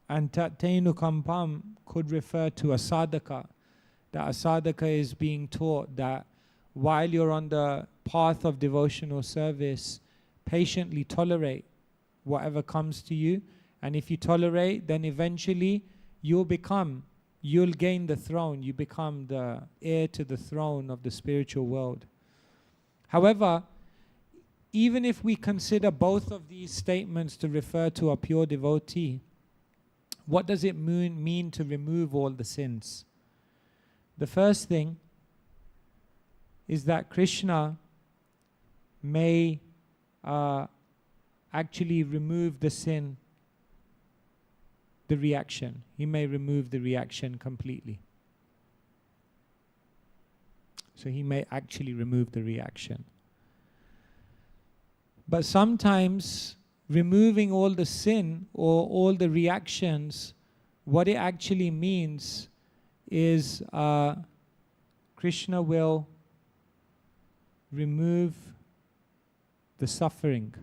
And Tateinu kampam could refer to a sadhaka. That a sadhaka is being taught that while you're on the path of devotional service, patiently tolerate whatever comes to you. And if you tolerate, then eventually you'll gain the throne. You become the heir to the throne of the spiritual world. However, even if we consider both of these statements to refer to a pure devotee, what does it mean to remove all the sins? The first thing is that Krishna may actually remove the sin, the reaction. He may remove the reaction completely. So he may actually remove the reaction. But sometimes removing all the sin or all the reactions, what it actually means is Krishna will remove the suffering.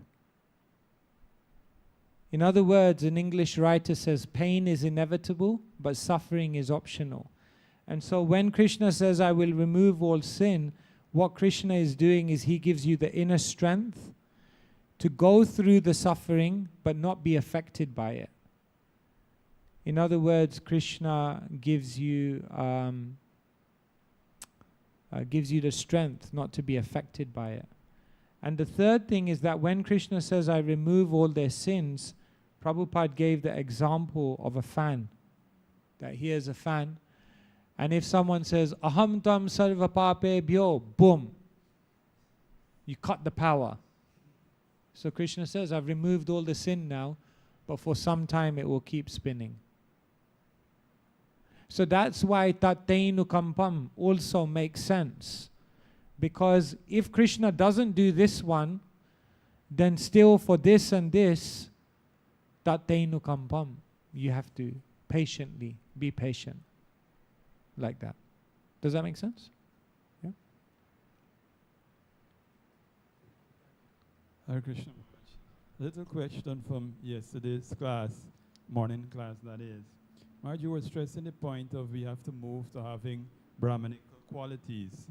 In other words, an English writer says pain is inevitable, but suffering is optional. And so when Krishna says, I will remove all sin, what Krishna is doing is he gives you the inner strength to go through the suffering, but not be affected by it. In other words, Krishna gives you the strength not to be affected by it. And the third thing is that when Krishna says, I remove all their sins, Prabhupada gave the example of a fan. That here's a fan. And if someone says, Aham tam sarva papebhyo, boom, you cut the power. So Krishna says, I've removed all the sin now, but for some time it will keep spinning. So that's why Tateinu kampam also makes sense. Because if Krishna doesn't do this one, then still for this and this, Tateinu kampam, you have to patiently be patient. Like that. Does that make sense? Yeah. Hare Krishna. Little question from yesterday's class. morning class, that is. Marge, you were stressing the point of we have to move to having Brahmanical qualities.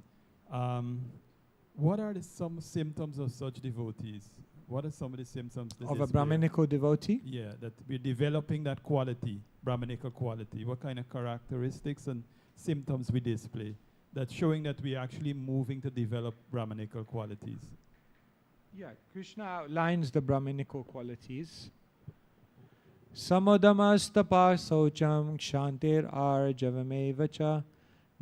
What are some symptoms of such devotees? What are some of the symptoms of a Brahmanical devotee? Yeah, that we're developing that quality, Brahmanical quality. What kind of characteristics and symptoms we display that's showing that we're actually moving to develop Brahmanical qualities? Yeah, Krishna outlines the Brahmanical qualities. Samodamastapa socham kshantir arjavamevacha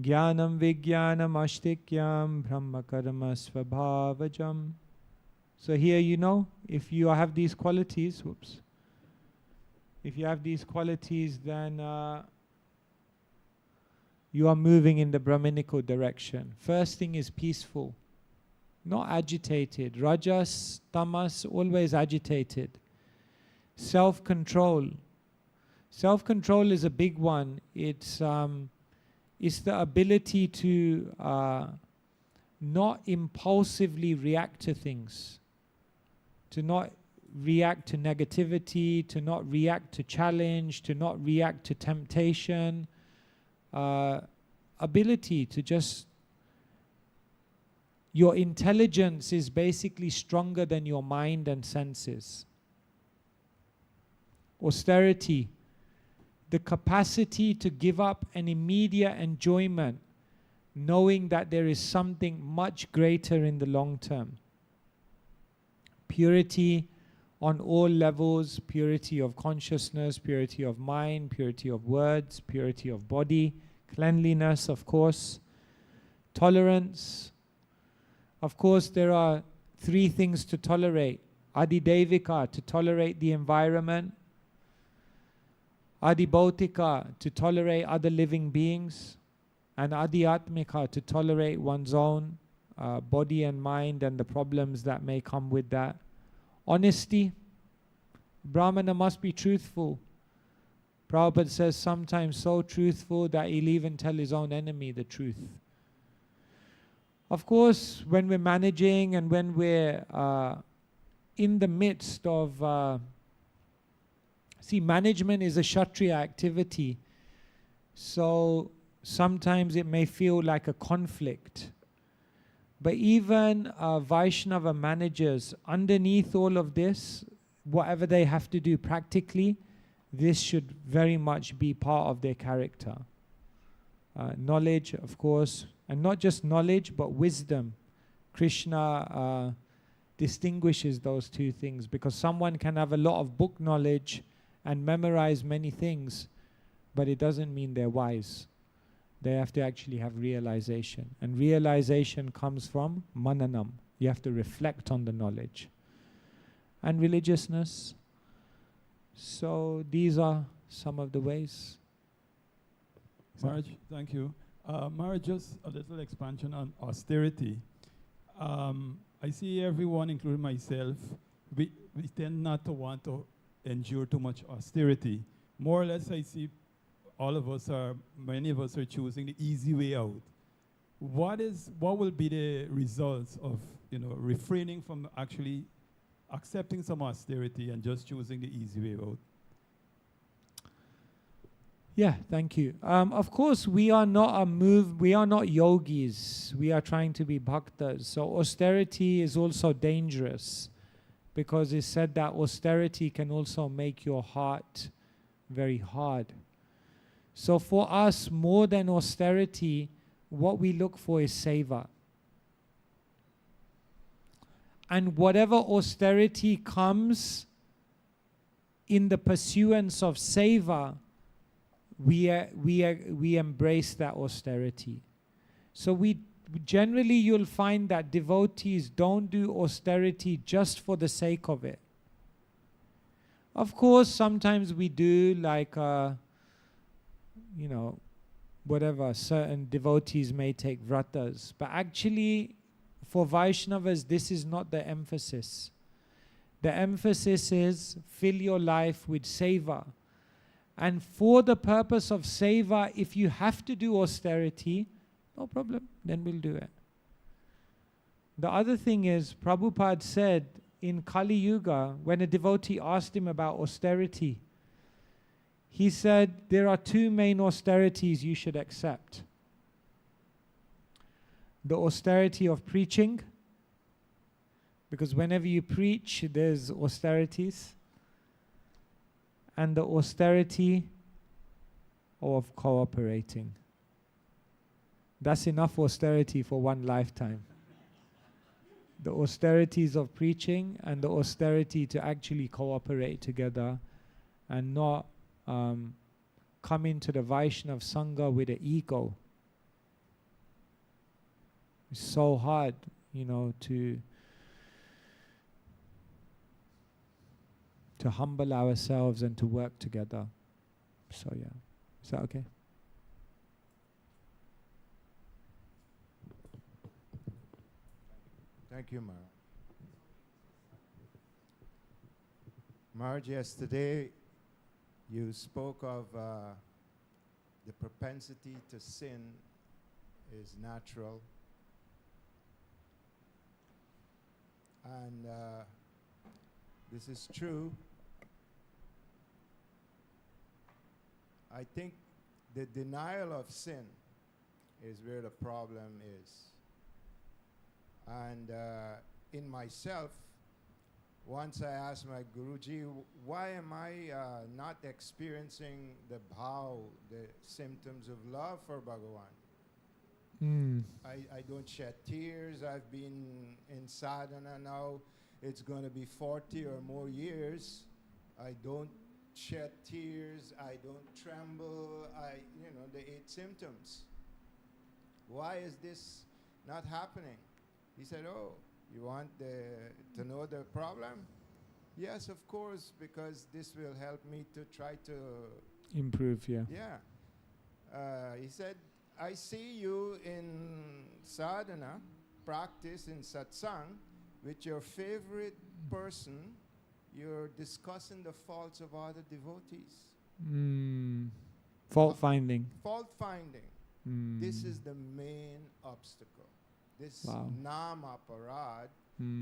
jnanam vijnanam ashtikyam brahmakarma svabhavajam. So here if you have these qualities, if you have these qualities, then you are moving in the Brahmanical direction. First thing is peaceful, not agitated. Rajas, tamas, always agitated. Self-control. Self-control is a big one. It's the ability to not impulsively react to things, to not react to negativity, to not react to challenge, to not react to temptation. Ability to just, your intelligence is basically stronger than your mind and senses. Austerity, the capacity to give up an immediate enjoyment, knowing that there is something much greater in the long term. Purity on all levels, purity of consciousness, purity of mind, purity of words, purity of body, cleanliness, of course, tolerance. Of course, there are 3 things to tolerate. Adidevika, to tolerate the environment. Adibhautika, to tolerate other living beings. And Adhyatmika, to tolerate one's own body and mind and the problems that may come with that. Honesty. Brahmana must be truthful. Prabhupada says sometimes so truthful that he'll even tell his own enemy the truth. Of course, when we're managing and when we're in the midst of... management is a Kshatriya activity. So sometimes it may feel like a conflict. But even Vaishnava managers, underneath all of this, whatever they have to do practically, this should very much be part of their character. Knowledge, of course, and not just knowledge, but wisdom. Krishna distinguishes those 2 things, because someone can have a lot of book knowledge and memorize many things, but it doesn't mean they're wise. They have to actually have realization. And realization comes from mananam. You have to reflect on the knowledge. And religiousness. So these are some of the ways. Marge, thank you. Marge, just a little expansion on austerity. I see everyone, including myself, we tend not to want to endure too much austerity. More or less, I see many of us are choosing the easy way out. What will be the results of, refraining from actually accepting some austerity and just choosing the easy way out? Yeah, thank you. Of course, we are not yogis. We are trying to be bhaktas. So austerity is also dangerous, because it's said that austerity can also make your heart very hard. So for us, more than austerity, what we look for is seva. And whatever austerity comes in the pursuance of seva, we embrace that austerity. So generally you'll find that devotees don't do austerity just for the sake of it. Of course, sometimes we do, like whatever, certain devotees may take vratas. But actually, for Vaishnavas, this is not the emphasis. The emphasis is fill your life with seva. And for the purpose of seva, if you have to do austerity, no problem, then we'll do it. The other thing is, Prabhupada said in Kali Yuga, when a devotee asked him about austerity, he said there are two main austerities you should accept. The austerity of preaching, because whenever you preach, there's austerities, and the austerity of cooperating. That's enough austerity for one lifetime. The austerities of preaching and the austerity to actually cooperate together and not come into the Vaishnava Sangha with an ego. It's so hard, to humble ourselves and to work together. So yeah, is that okay? Thank you, Mar. Marge, yesterday you spoke of the propensity to sin is natural. And this is true. I think the denial of sin is where the problem is. And in myself, once I asked my Guruji, why am I not experiencing the bhav, the symptoms of love for Bhagavan? I don't shed tears. I've been in sadhana now. It's going to be 40 or more years. I don't shed tears. I don't tremble. The 8 symptoms. Why is this not happening? He said, oh, you want to know the problem? Yes, of course, because this will help me to try to improve, yeah. Yeah. He said, I see you in sadhana, practice in satsang, with your favorite person, you're discussing the faults of other devotees. Fault finding. Fault finding. This is the main obstacle. This nama parad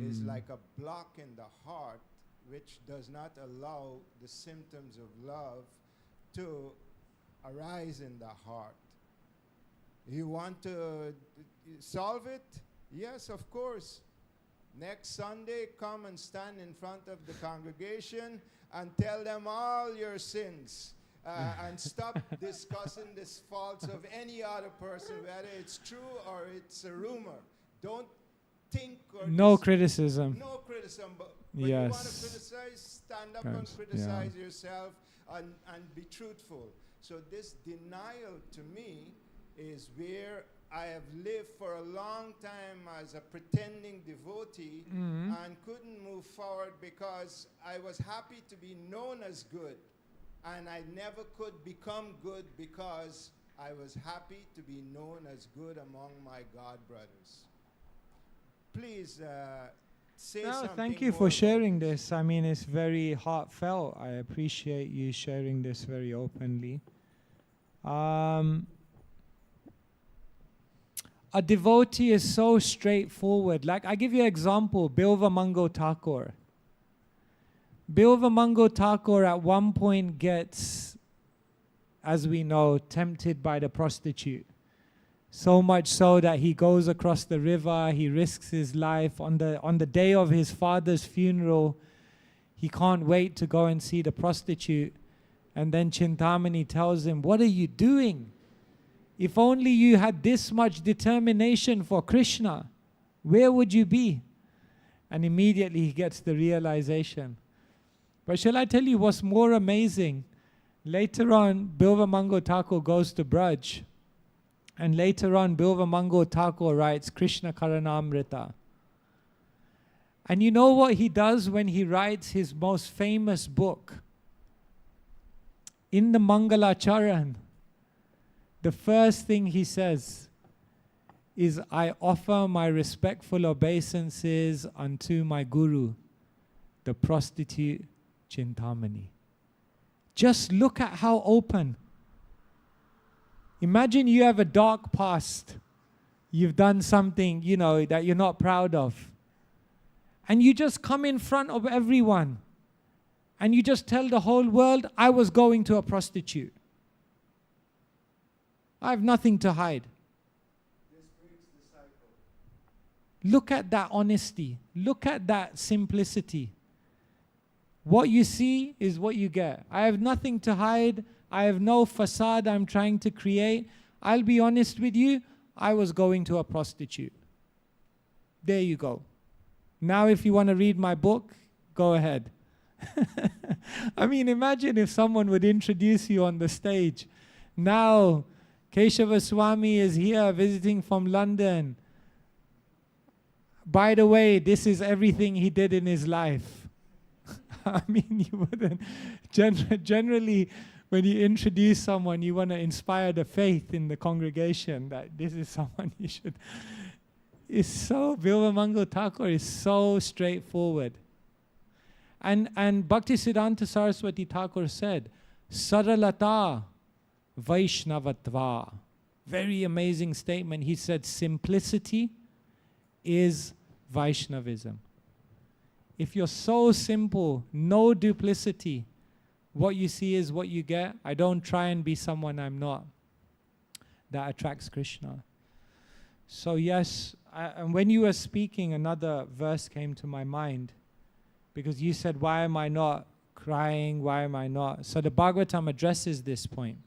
is like a block in the heart which does not allow the symptoms of love to arise in the heart. You want to solve it? Yes, of course. Next Sunday, come and stand in front of the congregation and tell them all your sins. And stop discussing the faults of any other person, whether it's true or it's a rumor. Don't think or... No criticism. No criticism. But when you want to criticize, stand up and criticize yourself and be truthful. So this denial to me is where I have lived for a long time as a pretending devotee and couldn't move forward because I was happy to be known as good. And I never could become good because I was happy to be known as good among my God brothers. Please say something. Thank you for sharing this. I mean, it's very heartfelt. I appreciate you sharing this very openly. A devotee is so straightforward. Like, I give you an example, Bilva Mango Thakur. Bilva Mango Thakur at one point gets, as we know, tempted by the prostitute. So much so that he goes across the river, he risks his life. On the day of his father's funeral, he can't wait to go and see the prostitute. And then Chintamani tells him, what are you doing? If only you had this much determination for Krishna, where would you be? And immediately he gets the realization. But shall I tell you what's more amazing? Later on, Bilva Mango Thakur goes to Braj. And later on, Bilva Mango Thakur writes Krishna Karanamrita. And you know what he does when he writes his most famous book? In the Mangalacharan, the first thing he says is, I offer my respectful obeisances unto my Guru, the prostitute Chintamani. Just look at how open. Imagine you have a dark past. You've done something, that you're not proud of. And you just come in front of everyone and you just tell the whole world, I was going to a prostitute. I have nothing to hide. This breaks the cycle. Look at that honesty. Look at that simplicity. What you see is what you get. I have nothing to hide. I have no facade I'm trying to create. I'll be honest with you, I was going to a prostitute. There you go. Now if you want to read my book, go ahead. I mean, imagine if someone would introduce you on the stage. Now, Keshava Swami is here visiting from London. By the way, this is everything he did in his life. I mean, you wouldn't. Generally, when you introduce someone, you want to inspire the faith in the congregation that this is someone you should. It's so, Bilvamangal Thakur is so straightforward. And Bhaktisiddhanta Saraswati Thakur said, Saralata Vaishnavatva. Very amazing statement. He said, simplicity is Vaishnavism. If you're so simple, no duplicity, what you see is what you get. I don't try and be someone I'm not. That attracts Krishna. So yes, and when you were speaking, another verse came to my mind. Because you said, why am I not crying? Why am I not? So the Bhagavatam addresses this point.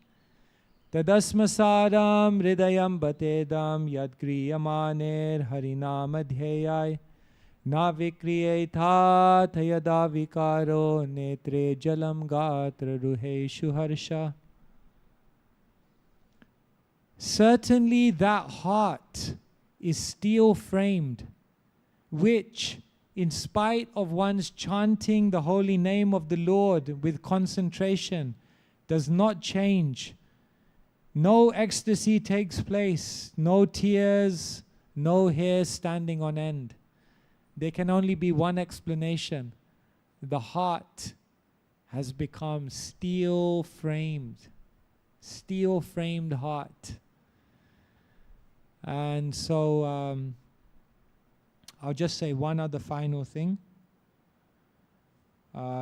Tadasmasadam hridayam batedam yadgriyamaner harinamadhyayai na vikriyetha thayada vikaro netre jalam gatra ruheshu harsha. Certainly that heart is steel framed, which in spite of one's chanting the holy name of the Lord with concentration, does not change. No ecstasy takes place, no tears, no hair standing on end. There can only be one explanation. The heart has become steel-framed heart. And so I'll just say one other final thing,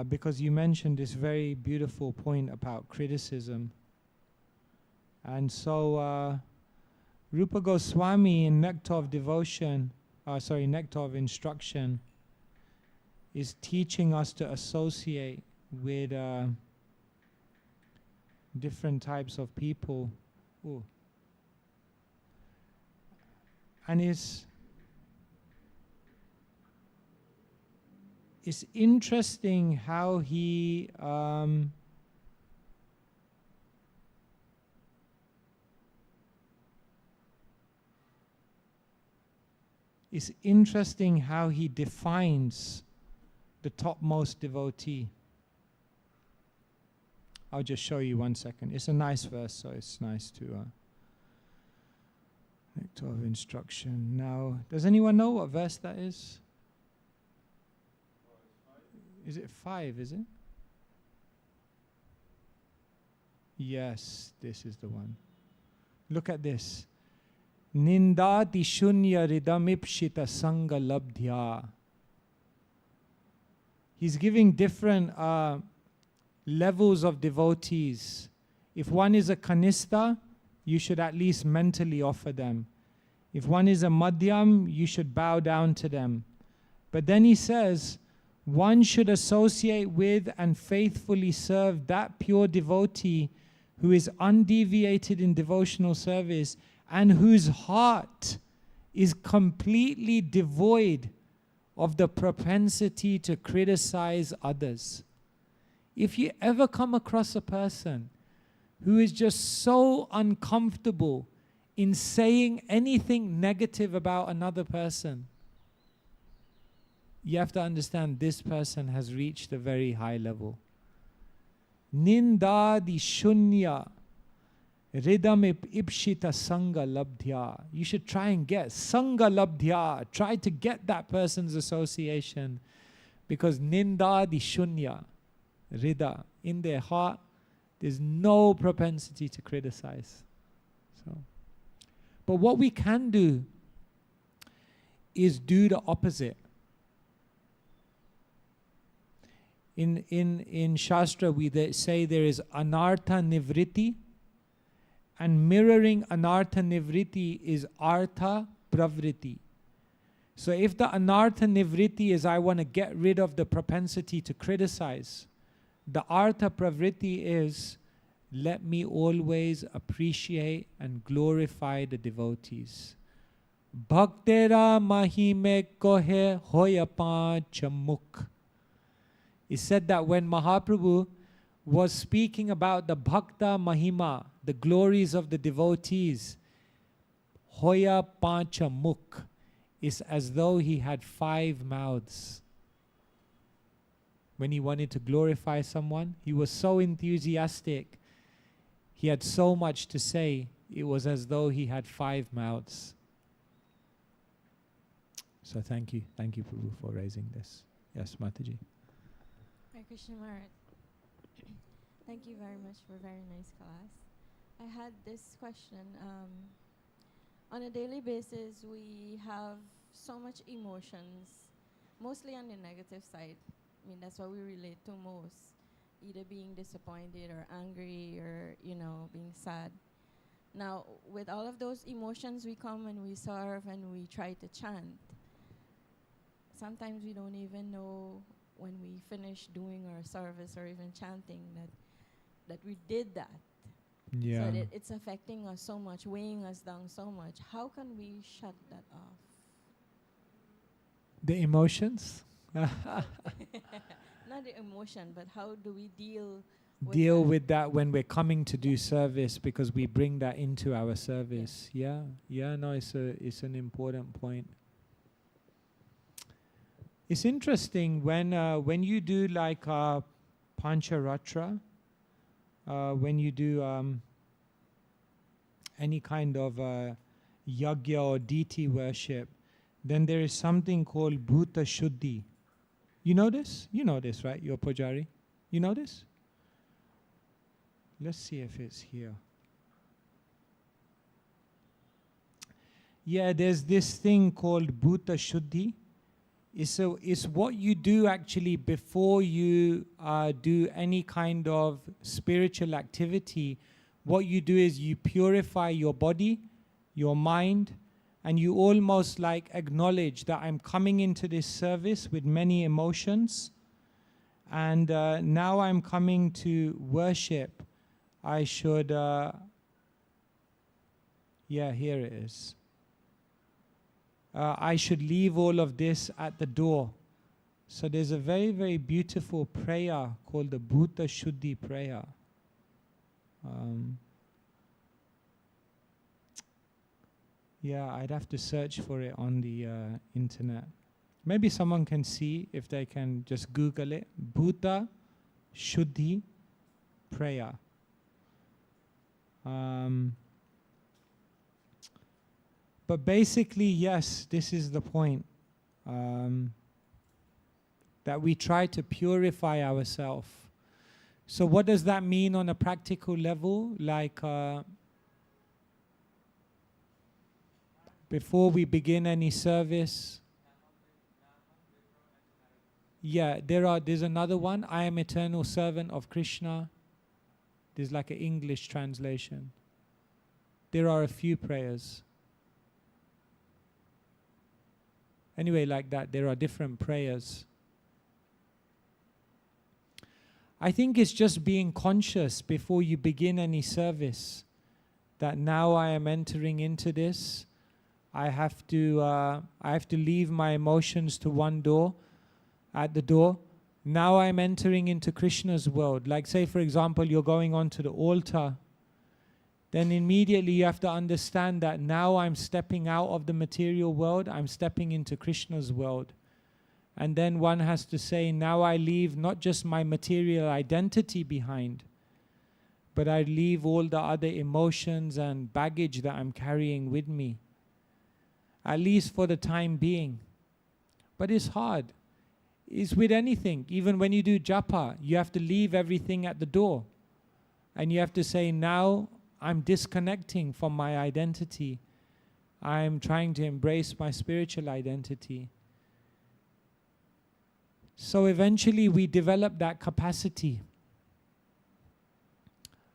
because you mentioned this very beautiful point about criticism. And so Rupa Goswami in Nectar of Devotion, Nectar of Instruction, is teaching us to associate with different types of people. Ooh. And it's interesting how he defines the topmost devotee. I'll just show you 1 second. It's a nice verse, so it's nice to Nectar of Instruction. Now, does anyone know what verse that is? Is it 5, is it? Yes, this is the one. Look at this. Nindati shunya ridamipshita sanga labdhya. He's giving different levels of devotees. If one is a kanista, you should at least mentally offer them. If one is a madhyam, you should bow down to them. But then he says, one should associate with and faithfully serve that pure devotee who is undeviated in devotional service and whose heart is completely devoid of the propensity to criticize others. If you ever come across a person who is just so uncomfortable in saying anything negative about another person, you have to understand this person has reached a very high level. Nindadi shunya ridam ipshita sangha labdhya. You should try and get sangha labdhya. Try to get that person's association, because nindadi shunya rida, in their heart there's no propensity to criticize. But what we can do is do the opposite. In Shastra, we say there is anartha nivritti, and mirroring anartha nivritti is artha pravritti. So if the anartha nivritti is I want to get rid of the propensity to criticize, the artha pravritti is let me always appreciate and glorify the devotees. Bhaktera mahime kohe hoyapa chamuk. It said that when Mahaprabhu was speaking about the Bhakta Mahima, the glories of the devotees, Hoya Pancha Mukh is as though he had 5 mouths. When he wanted to glorify someone, he was so enthusiastic. He had so much to say, it was as though he had 5 mouths. So thank you, Prabhu, for raising this. Yes, Mataji. Hare Krishna Maharaj. Thank you very much for a very nice class. I had this question. On a daily basis, we have so much emotions, mostly on the negative side. I mean, that's what we relate to most, either being disappointed or angry or, being sad. Now, with all of those emotions, we come and we serve and we try to chant. Sometimes we don't even know when we finish doing our service or even chanting that we did that. Yeah. So that it's affecting us so much, weighing us down so much. How can we shut that off? The emotions? Not the emotion, but how do we deal with that when we're coming to do service, because we bring that into our service. Yeah, no, it's an important point. It's interesting when you do like Pancharatra, when you do any kind of yagya or deity worship, then there is something called Bhuta Shuddhi. You know this? You know this, right? You're Pujari. You know this? Let's see if it's here. Yeah, there's this thing called Bhuta Shuddhi. It's what you do actually before you do any kind of spiritual activity. What you do is you purify your body, your mind, and you almost like acknowledge that I'm coming into this service with many emotions, and now I'm coming to worship. I should, here it is. I should leave all of this at the door. So there's a very, very beautiful prayer called the Bhuta Shuddhi prayer. I'd have to search for it on the internet. Maybe someone can see if they can just Google it. Bhuta Shuddhi prayer. But basically, yes, this is the point. That we try to purify ourselves. So what does that mean on a practical level? Like, before we begin any service, there's another one. I am eternal servant of Krishna. There's like an English translation. There are a few prayers. Anyway, like that, there are different prayers. I think it's just being conscious before you begin any service that now I am entering into this. I have to leave my emotions to one door, at the door. Now I'm entering into Krishna's world. Like say, for example, you're going onto the altar. Then immediately you have to understand that now I'm stepping out of the material world, I'm stepping into Krishna's world. And then one has to say, now I leave not just my material identity behind, but I leave all the other emotions and baggage that I'm carrying with me. At least for the time being. But it's hard. It's with anything. Even when you do japa, you have to leave everything at the door. And you have to say, now I'm disconnecting from my identity. I'm trying to embrace my spiritual identity. So eventually we developed that capacity.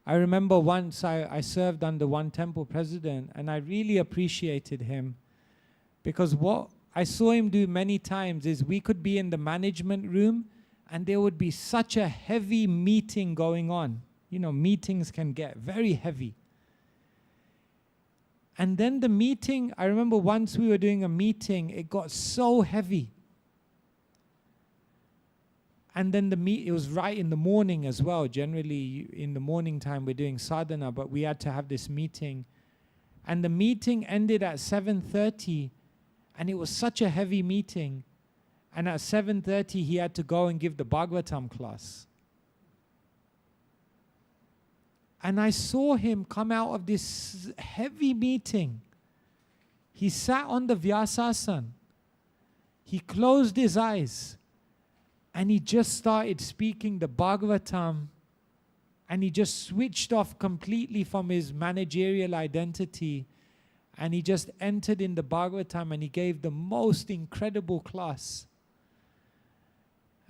I remember once I served under one temple president, and I really appreciated him, because what I saw him do many times is we could be in the management room and there would be such a heavy meeting going on. You know, meetings can get very heavy. And then the meeting, I remember once we were doing a meeting, it got so heavy. And then it was right in the morning as well. Generally, in the morning time, we're doing sadhana, but we had to have this meeting. And the meeting ended at 7:30, and it was such a heavy meeting. And at 7:30, he had to go and give the Bhagavatam class. And I saw him come out of this heavy meeting. He sat on the Vyasasana. He closed his eyes. And he just started speaking the Bhagavatam, and he just switched off completely from his managerial identity, and he just entered in the Bhagavatam, and he gave the most incredible class.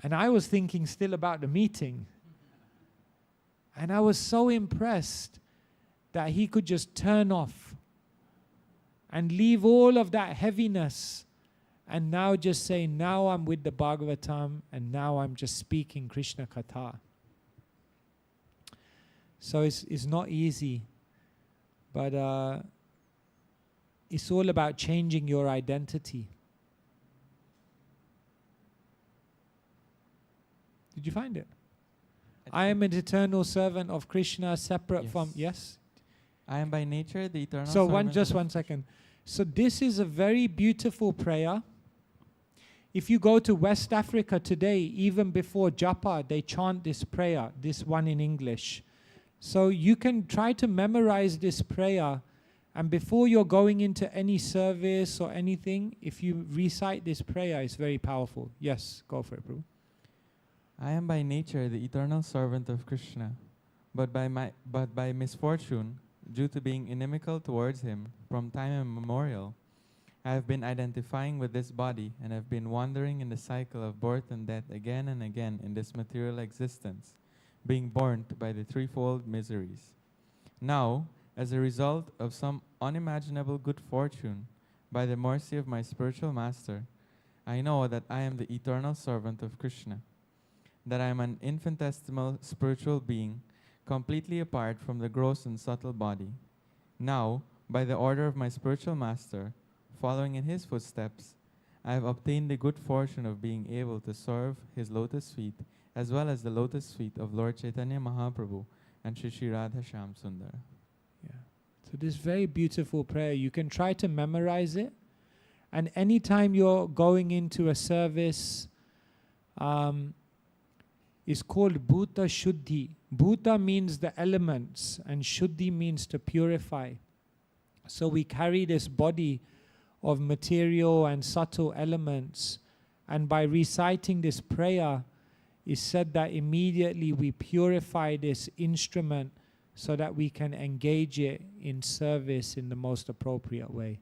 And I was thinking still about the meeting. And I was so impressed that he could just turn off and leave all of that heaviness, and now just say, now I'm with the Bhagavatam, and now I'm just speaking Krishna Katha. So it's not easy, but it's all about changing your identity. Did you find it? I am an eternal servant of Krishna, separate from... Yes? I am by nature the eternal So servant. just one second. So this is a very beautiful prayer. If you go to West Africa today, even before japa, they chant this prayer, this one in English. So you can try to memorize this prayer, and before you're going into any service or anything, if you recite this prayer, it's very powerful. Yes, go for it, Prabhu. I am by nature the eternal servant of Krishna, but by misfortune, due to being inimical towards him from time immemorial, I have been identifying with this body and have been wandering in the cycle of birth and death again and again in this material existence, being burnt by the threefold miseries. Now, as a result of some unimaginable good fortune, by the mercy of my spiritual master, I know that I am the eternal servant of Krishna, that I am an infinitesimal spiritual being, completely apart from the gross and subtle body. Now, by the order of my spiritual master, following in his footsteps, I have obtained the good fortune of being able to serve his lotus feet, as well as the lotus feet of Lord Chaitanya Mahaprabhu and Shri Shri Radha Shyam Sundar. Yeah. So this very beautiful prayer, you can try to memorize it. And anytime you're going into a service, it's called Bhuta Shuddhi. Bhuta means the elements, and Shuddhi means to purify. So we carry this body of material and subtle elements, and by reciting this prayer, it's said that immediately we purify this instrument so that we can engage it in service in the most appropriate way.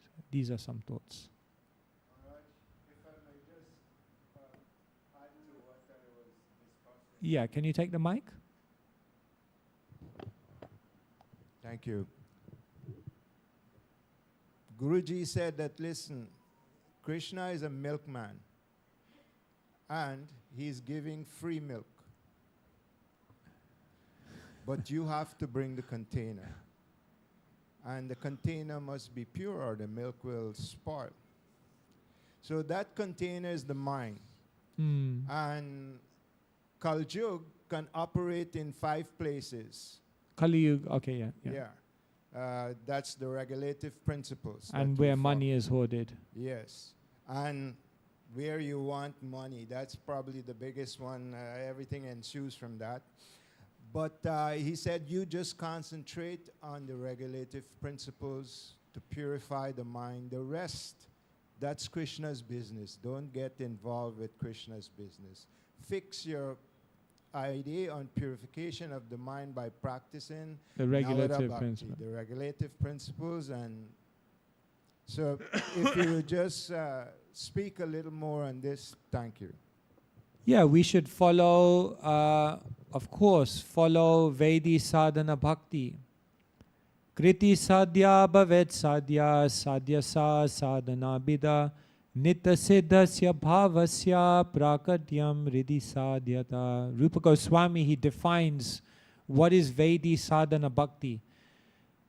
So these are some thoughts. Yeah, can you take the mic? Thank you. Guruji said that, listen, Krishna is a milkman, and he's giving free milk. But you have to bring the container. And the container must be pure or the milk will spoil. So that container is the mind. And Kali Yuga can operate in 5 places. Kali Yuga, okay, yeah. That's the regulative principles. And where money is hoarded. Yes. And where you want money, that's probably the biggest one. Everything ensues from that. But he said you just concentrate on the regulative principles to purify the mind. The rest, that's Krishna's business. Don't get involved with Krishna's business. Fix your idea on purification of the mind by practicing the regulative principles. The regulative principles. And so if you would just speak a little more on this, thank you. Yeah, we should follow, of course, follow Vedi sadhana bhakti. Kriti sadhya bhavet sadhya sadhya sa sadhana bida nitya siddhasya bhavasya prakatyam riddhi sadhyata. Rupa Goswami, he defines what is Vedi sadhana bhakti.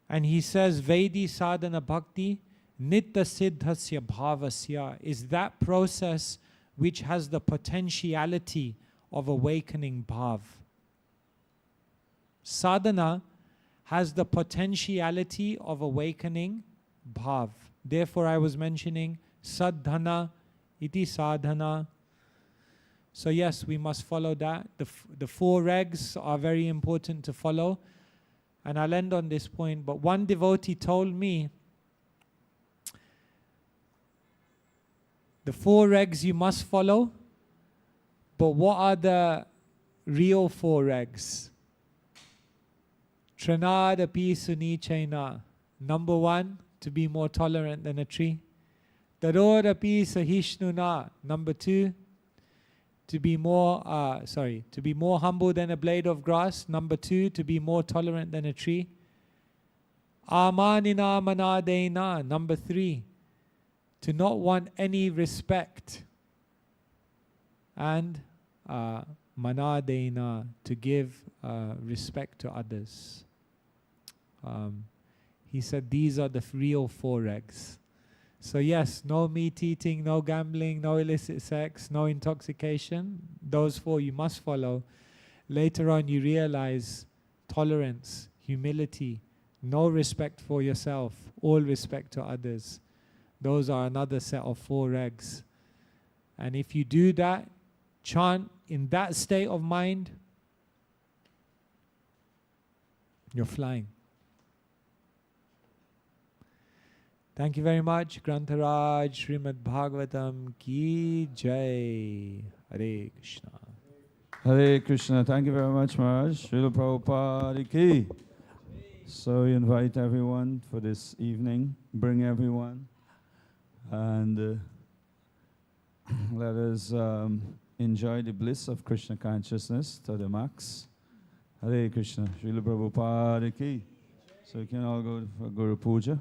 And he says Vedi sadhana bhakti nitya siddhasya bhavasya is that process which has the potentiality of awakening bhav. Sadhana has the potentiality of awakening bhav. Therefore, I was mentioning sadhana, iti sadhana. So yes, we must follow that. The four regs are very important to follow. And I'll end on this point. But one devotee told me, the four regs you must follow, but what are the real four regs? Tranadapi sunichaina. Number one, to be more tolerant than a tree. Tarodapi sahishnuna. Number two, to be more humble than a blade of grass. Number two, to be more tolerant than a tree. Amanina manadena. Number three, to not want any respect. And manadena, to give respect to others. He said these are the real four regs. So yes, no meat eating, no gambling, no illicit sex, no intoxication. Those four you must follow. Later on you realize tolerance, humility, no respect for yourself, all respect to others. Those are another set of four regs. And if you do that, chant in that state of mind, you're flying. Thank you very much. Grantaraj, Srimad Bhagavatam ki jai. Hare Krishna. Hare Krishna. Thank you very much, Maharaj. Srila Prabhupada ki. So we invite everyone for this evening. Bring everyone. And let us enjoy the bliss of Krishna consciousness to the max. Hare Krishna. Srila Prabhupada ki. So we can all go for Guru Puja.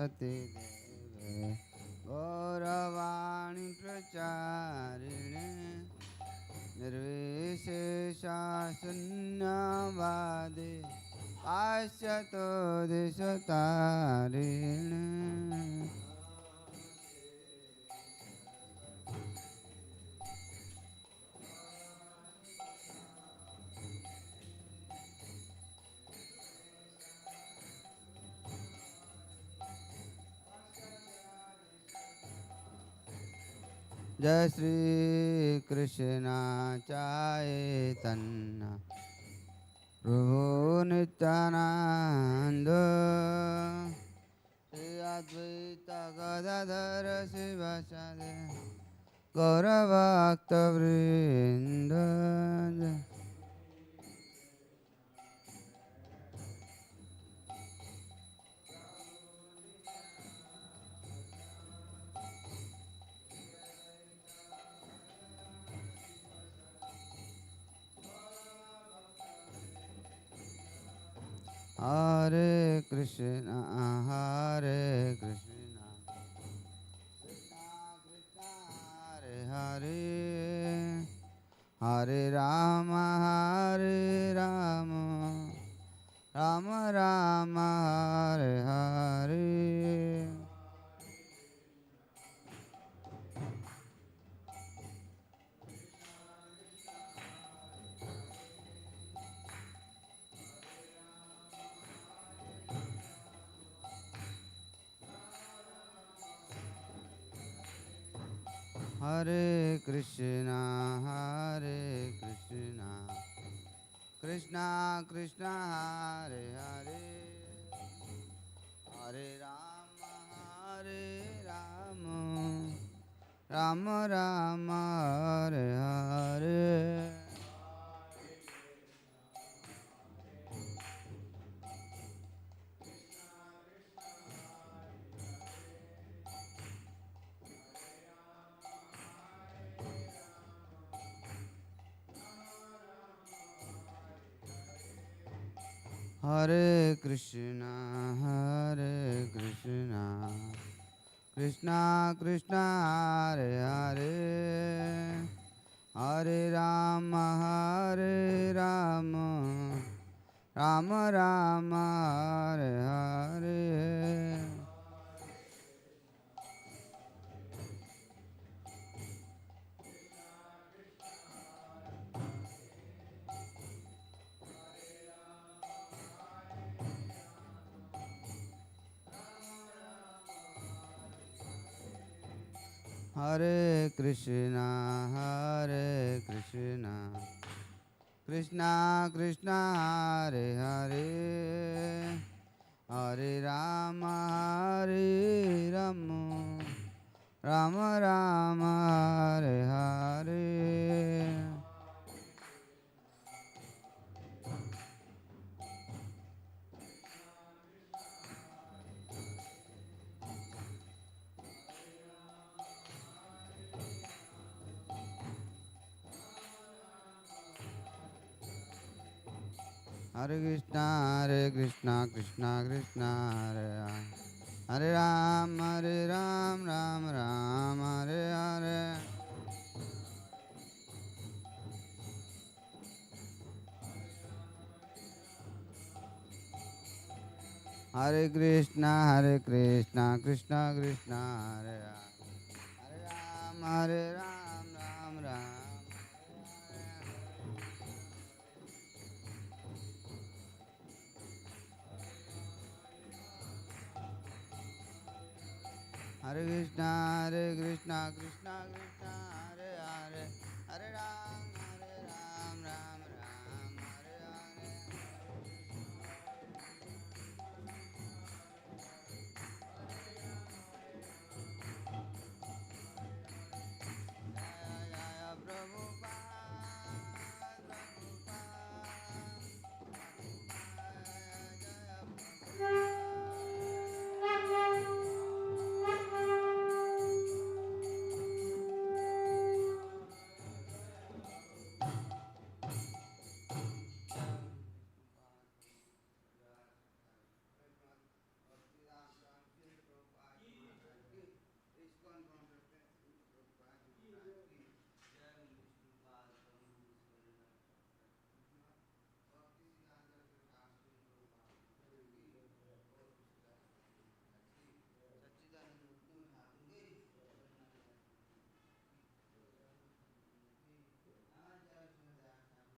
Saraswati देवे गौरवाणी प्रचारिणे निर्विशेषा शून्यवादे पाश्चातो दिशतारिणे जय श्री कृष्ण चैतन्य प्रभु नित्यानंद श्री अद्वैत गदाधर शिवासादि गौरभक्तवृंद हरे कृष्ण कृष्ण कृष्ण हरे हरे हरे राम राम राम हरे हरे हरे कृष्ण कृष्ण कृष्ण हरे हरे हरे राम राम राम हरे हरे हरे कृष्ण कृष्ण कृष्ण हरे हरे हरे राम राम राम हरे हरे हरे कृष्ण कृष्ण कृष्ण हरे हरे हरे राम राम राम हरे हरे हरे कृष्णा कृष्णा कृष्णा हरे हरे राम राम राम हरे हरे हरे कृष्णा कृष्णा कृष्णा हरे हरे राम राम राम हरे कृष्णा कृष्णा कृष्णा हरे हरे हरे राम